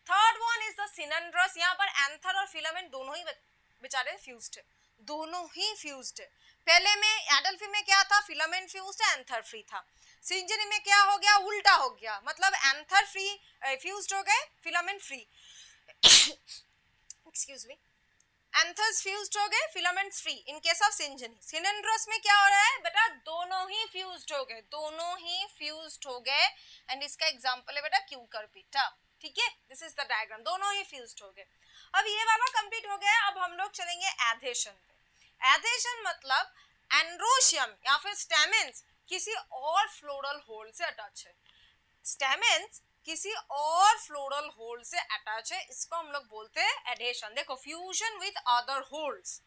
Third one is the सिनेंड्रस। यहाँ पर एंथर और फिलामेंट दोनों ही बेचारे फ्यूज्ड है, दोनों ही फ्यूज्ड है। पहले में एडल्फी में क्या था, फिलामेंट फ्यूज्ड है, एंथर फ्री था। सिंजनी में क्या हो गया, उल्टा हो गया, मतलब एंथर फ्री फ्यूज्ड हो गए, filament free excuse me, anthers fused हो गए, filaments free in case of syngeny. Synandrous में क्या हो रहा है बेटा, दोनों ही फ्यूज्ड हो गए, दोनों ही फ्यूज्ड हो गए। एंड इसका एग्जांपल है बेटा क्यूकरपिटा। ठीक है, दिस इज द डायग्राम, दोनों ही फ्यूज्ड हो गए। अब ये वाला कंप्लीट हो गया। अब हम लोग चलेंगे एडेशन पे। एडेशन मतलब एंड्रोशियम या फिर स्टेमेंस किसी और फ्लोरल होल से अटैच है। स्टेमेंस किसी और फ्लोरल होल से अटैच है, इसको हम लोग बोलते हैं एडेशन। देखो फ्यूजन विद अदर होल्स।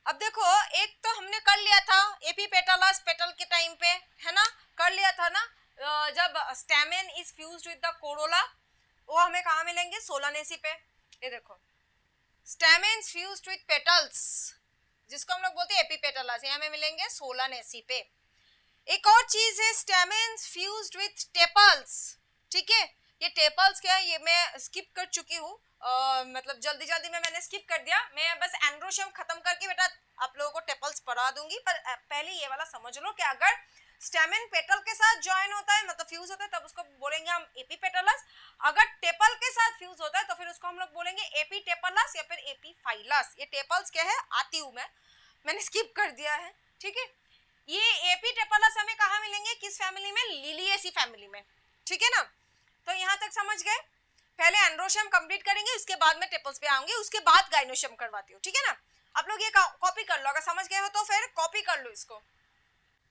अब देखो एक तो हमने कर लिया था एपीपेटलस पेटल के टाइम पे, है ना, कर लिया था ना, जब stamen is fused with the Corolla, वो हमें कहाँ मिलेंगे, सोलानेसी पे। ये देखो स्टेमेन्स फ्यूज्ड विद पेटल्स, जिसको हम लोग बोलते हैं एपीपेटलस, ये हमें मिलेंगे सोलानेसी पे। एक और चीज है स्टेमेन्स फ्यूज्ड विद टेपल्स। ठीक है, ये टेपल्स क्या है ये मैं स्किप कर चुकी हूँ, मतलब जल्दी जल्दी में मैंने स्किप कर दिया। मैं बस एंड्रोशियम खत्म करके बेटा आप लोगों को टेपल्स पढ़ा दूंगी, पर पहले ये वाला समझ लो कि अगर स्टेमेन पेटल के साथ ज्वाइन होता है मतलब फ्यूज होता है तब उसको बोलेंगे हम एपीपेटलस। अगर टेपल के साथ फ्यूज होता है तो फिर उसको हम लोग बोलेंगे एपीटेपलस या फिर एपीफाइलस। ये टेपल्स क्या है आती हूँ मैंने स्किप कर दिया है। ठीक है, ये एपीटेपलस हमें कहाँ मिलेंगे, किस फैमिली में, लिलिएसी फैमिली में। ठीक है ना, तो यहाँ तक समझ गए। पहले एंड्रोशियम कंप्लीट करेंगे, उसके बाद में टेपल्स पे आऊंगी, उसके बाद गाइनोशियम करवाती हूँ। ठीक है ना, आप लोग ये कॉपी कर लो, अगर समझ गए हो तो फिर कॉपी कर लो इसको।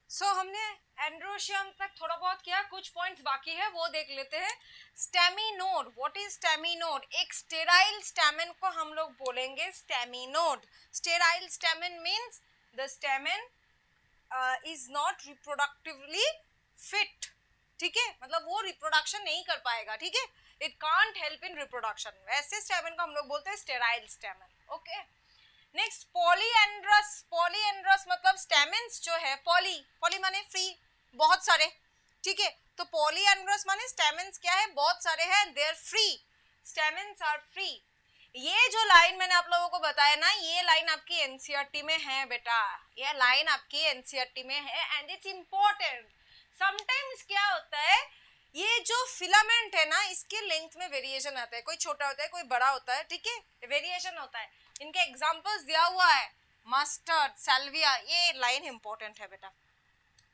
हमने एंड्रोशियम तक थोड़ा बहुत किया, कुछ पॉइंट्स बाकी है वो देख लेते हैं। स्टेमिनोड, व्हाट इज स्टेमिनोड, एक स्टेराइल स्टेमेन को हम लोग बोलेंगे staminode. Sterile stamen means the stamen is not reproductively fit. ठीक है, मतलब वो रिप्रोडक्शन नहीं कर पाएगा। ठीक है, it can't help in reproduction, वैसे स्टेमेन को हम लोग बोलते हैं sterile stamen. Okay, next polyandrous. Polyandrous मतलब स्टेमेन्स जो है, पॉली माने फ्री, बहुत सारे। ठीक है, तो पॉलीएंड्रस माने स्टेमेन्स क्या है, बहुत सारे हैं, they are free, stamens are free. ये जो लाइन मैंने आप लोगों को बताया ना, ये लाइन आपकी एनसीईआरटी में है बेटा, ये लाइन आपकी एनसीईआरटी में है एंड इट्स इंपॉर्टेंट। समटाइम्स क्या होता है, ये जो फिलामेंट है ना इसके लेंथ में वेरिएशन आता है, कोई छोटा होता है कोई बड़ा होता है। ठीक है, वेरिएशन होता है। इनके एग्जांपल्स दिया हुआ है, मस्टर्ड, सैल्विया, ये लाइन इंपॉर्टेंट है बेटा।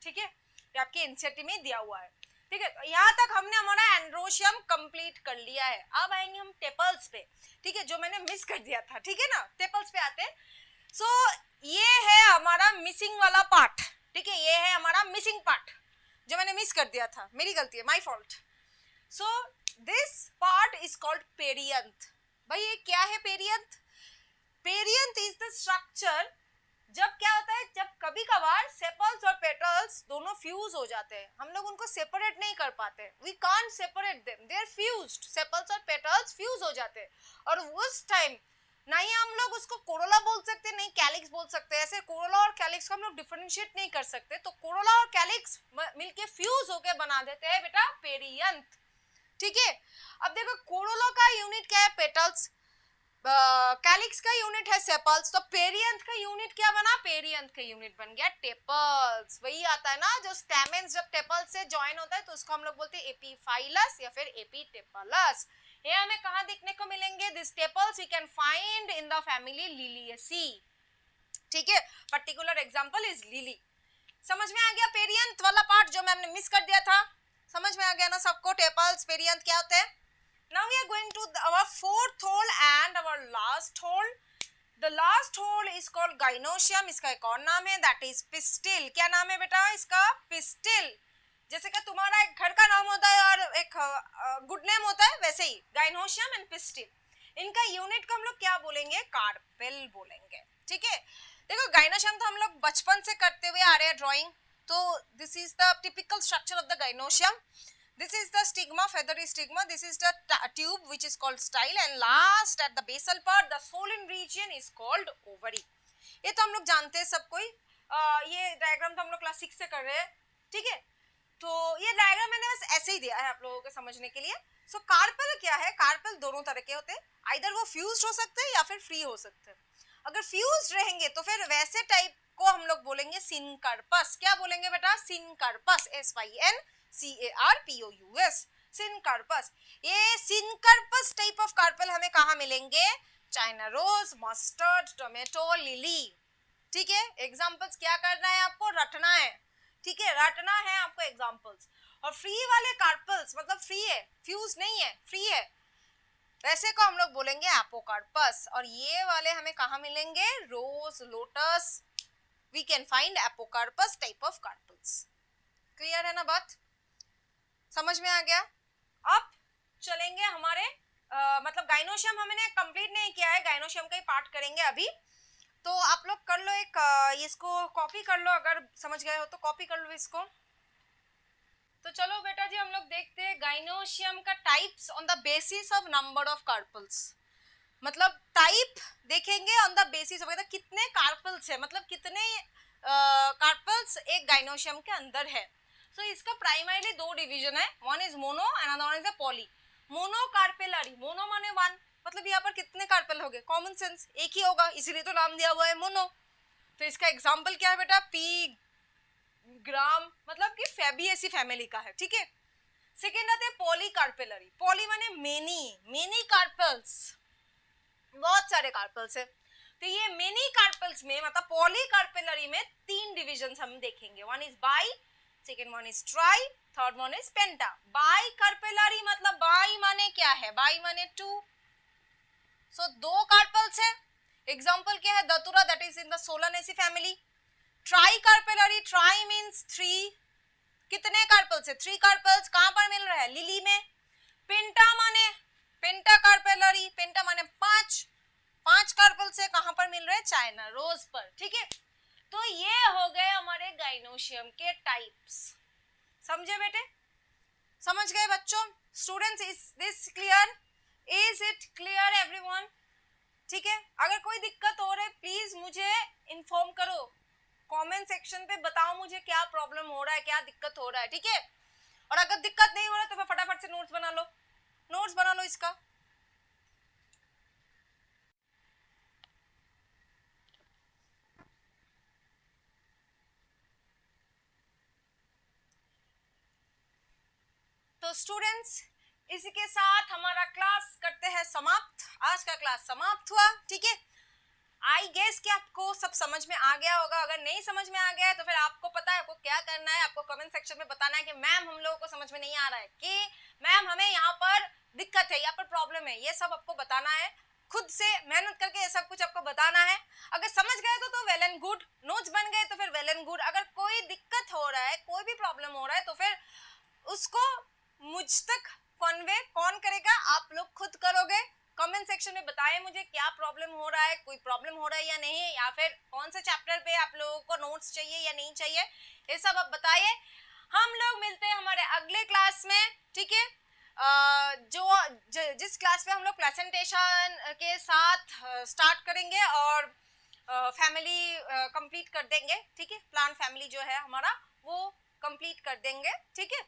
ठीक है, ये आपकी एनसीईआरटी में दिया हुआ है। ठीक है, तो यहाँ तक हमने हमारा एंड्रोशियम कंप्लीट कर लिया है। अब आएंगे हम टेपल्स पे। ठीक है, जो मैंने मिस कर दिया था। ठीक है ना, टेपल्स पे आते हैं। ये है हमारा मिसिंग वाला पार्ट। ठीक है, ये है हमारा मिसिंग पार्ट जो मैंने मिस कर दिया था, मेरी गलती है, my fault. This part is called perianth. भाई ये क्या है perianth? Perianth is the structure, जब क्या होता है, जब कभी कभार सेपल्स और पेटल्स दोनों फ्यूज हो जाते हैं, हम लोग उनको सेपरेट नहीं कर पाते, we can't separate them, they are fused, sepals और पेटल्स फ्यूज हो जाते हैं। और उस टाइम नहीं हम लोग उसको कोरोला बोल सकते, नहीं कैलिक्स बोल सकते। ऐसे कोरोला और कैलिक्स को हम लोग डिफरेंशिएट नहीं कर सकते, तो कोरोला और कैलिक्स मिलके फ्यूज होके बना देते हैं बेटा पेरियंथ। ठीक है, अब देखो कोरोला का यूनिट क्या है, पेटल्स, कैलिक्स का यूनिट है सेपल्स, तो पेरियंथ का यूनिट क्या बना, पेरियंथ का यूनिट बन गया टेपल्स। वही आता है ना, जो स्टेमेन्स जब टेपल्स से ज्वाइन होता है तो उसको हम लोग बोलते हैं एपीफाइलस या फिर एपीटेपलस। ये हमें कहाँ देखने को मिलेंगे, this tepals we can find in the family Liliaceae. ठीक है, पर्टिकुलर एग्जांपल इज लिली। समझ में आ गया पेरियंथ वाला पार्ट जो मैंने मिस कर दिया था? समझ में आ गया ना सबको, टेपल्स पेरियंथ क्या होते हैं? Now we are going to our fourth hole and our last hole. The last hole is called gynoecium. इसका एक और नाम है, that is pistil. क्या नाम है बेटा इसका? pistil. जैसे कि तुम्हारा एक घर का नाम होता है और एक गुड नेम होता है, वैसे ही गाइनोशियम एंड पिस्टिल, इनका यूनिट को हम लोग क्या बोलेंगे, कार्पेल बोलेंगे, ठीक है। देखो गाइनोशियम तो हम लोग बचपन से करते हुए आ रहे हैं ड्राइंग, तो this is the typical structure of the gynoecium. This is the stigma, feathery stigma. This is the tube which is called style, and last at the basal part, the solen region is called ovary. ये तो हम लोग जानते हैं सब कोई. ये diagram तो हम लोग क्लास 6 से कर रहे हैं, ठीक है. तो ये डायग्राम मैंने बस ऐसे ही दिया है आप लोगों को समझने के लिए. सो कार्पेल क्या है, कार्पेल दोनों तरह के होते हैं, आइदर वो फ्यूज्ड हो सकते हैं या फिर फ्री हो सकते हैं. अगर फ्यूज्ड रहेंगे तो फिर वैसे टाइप को हम लोग बोलेंगे सिनकार्पस. क्या बोलेंगे बेटा, सिनकार्पस, SYNCARPOUS, सिनकार्पस. ये सिनकार्पस टाइप ऑफ कार्पेल हमें कहाँ मिलेंगे, China rose, mustard, tomato, lily, ठीक है. एग्जांपल्स क्या करना है आपको, रटना है, ठीक है, रटना है आपको एग्जांपल्स. और फ्री वाले कार्पेल्स मतलब फ्री है, फ्यूज नहीं है, फ्री है, वैसे को हम लोग बोलेंगे एपोकार्पस. और ये वाले हमें कहाँ मिलेंगे, rose, lotus, we can find apocarpous type of carpels. Clear है ना बात, समझ में आ गया. अब चलेंगे हमारे मतलब गाइनोशियम हमने कंप्लीट नहीं किया है, गाइनोशियम का ही पार्ट करेंगे अभी. तो आप लोग कर लो एक इसको कॉपी कर लो, अगर समझ गए हो तो कॉपी कर लो इसको. तो चलो बेटा जी हम लोग देखते हैं गाइनोशियम का types on the basis of number of carpels. मतलब टाइप देखेंगे ऑन द बेसिस ऑफ कितने कार्पल्स है, मतलब कितने कार्पल्स एक गाइनोशियम के अंदर है. सो इसका प्राइमरीली दो डिवीजन है, one is mono and another one is a poly. Mono carpellary, mono माने वन, मतलब यहाँ पर कितने कार्पेल हो गए, कॉमन सेंस एक ही होगा, इसीलिए तो नाम दिया हुआ है मोनो. तो इसका एग्जांपल क्या है बेटा, पी ग्राम, मतलब कि फैबिएसी फैमिली का है, ठीक है. सेकेंड आते हैं पॉली कार्पेलरी. पॉली माने मेनी, मेनी कार्पेल्स, बहुत सारे कार्पेल्स है. तो ये मेनी कार्पेल्स में मतलब पॉली कार्पेलरी में तीन डिविजन हम देखेंगे, one is by, second one is try, third one is penta. By carpellary मतलब बाई माने क्या है, बाई माने टू, सो दो कार्पेल्स है. एग्जांपल क्या है, दतुरा, that is in the Solanaceae family. Try carpellary, try means three, कितने कार्पेल्स है, थ्री कार्पेल्स. कहां पर मिल रहा है, लिली में. पेंटा माने, पेंटा कार्पेलरी, पेंटा माने पांच, पांच कार्पेल्स है, कहां पर मिल रहे हैं, चाइना रोज पर, ठीक है. तो ये हो गए हमारे गाइनोशियम के टाइप्स. समझे बेटे, समझ गए बच्चों, students, is this clear, is it clear everyone, ठीक है. अगर कोई दिक्कत हो रहा है प्लीज मुझे इन्फॉर्म करो, कमेंट सेक्शन पे बताओ मुझे क्या प्रॉब्लम हो रहा है, क्या दिक्कत हो रहा है, ठीक है. और अगर दिक्कत नहीं हो रहा है तो फिर फटाफट से नोट्स बना लो, नोट्स बना लो इसका. तो स्टूडेंट्स इसी के साथ हमारा क्लास करते हैं समाप्त. आज का क्लास समाप्त हुआ, ठीक है. आई गेस कि आपको सब समझ में आ गया होगा. अगर नहीं समझ में आ गया है तो फिर आपको पता है आपको क्या करना है, आपको कमेंट सेक्शन में बताना है कि मैम हम लोगों को समझ में नहीं आ रहा है, कि मैम हमें यहाँ पर दिक्कत है, यहाँ पर प्रॉब्लम है, ये सब आपको बताना है. खुद से मेहनत करके ये सब कुछ आपको बताना है. अगर समझ गए तो वेल एंड गुड, नोट्स बन गए तो फिर वेल एंड गुड. अगर कोई दिक्कत हो रहा है, कोई भी प्रॉब्लम हो रहा है तो फिर उसको मुझ तक कन्वे कौन करेगा, आप लोग खुद करोगे. कमेंट सेक्शन में बताएं मुझे क्या प्रॉब्लम हो रहा है, कोई प्रॉब्लम हो रहा है या नहीं, या फिर कौन से चैप्टर पे आप लोगों को नोट्स चाहिए या नहीं चाहिए, ये सब आप बताइए. हम लोग मिलते हैं हमारे अगले क्लास में, ठीक है. जिस क्लास में हम लोग प्रेजेंटेशन के साथ स्टार्ट करेंगे और फैमिली कंप्लीट कर देंगे, ठीक है. प्लान फैमिली जो है हमारा वो कंप्लीट कर देंगे, ठीक है.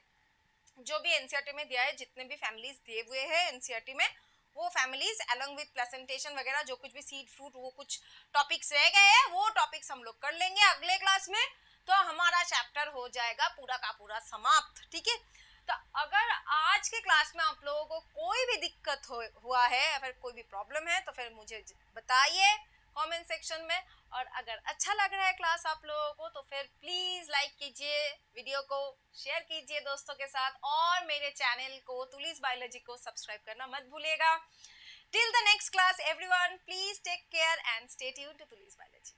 जो भी एनसीईआरटी में दिया है, जितने भी फैमिलीज दिए हुए हैं एनसीईआरटी में, वो फैमिलीज अलॉन्ग विद प्रेजेंटेशन वगैरह जो कुछ भी सीड फ्रूट वो कुछ टॉपिक्स रह गए हैं वो टॉपिक्स हम लोग कर लेंगे अगले क्लास में. तो हमारा चैप्टर हो जाएगा पूरा का पूरा समाप्त, ठीक है. तो अगर आज के क्लास में आप लोगों को कोई भी दिक्कत हुआ है या फिर कोई भी प्रॉब्लम है तो फिर मुझे बताइए कमेंट सेक्शन में. और अगर अच्छा लग रहा है क्लास आप लोगों को तो फिर प्लीज लाइक कीजिए, वीडियो को शेयर कीजिए दोस्तों के साथ, और मेरे चैनल को तुलिस बायोलॉजी को सब्सक्राइब करना मत भूलिएगा. Till the next class everyone, please take care and stay tuned to तुलिस बायोलॉजी.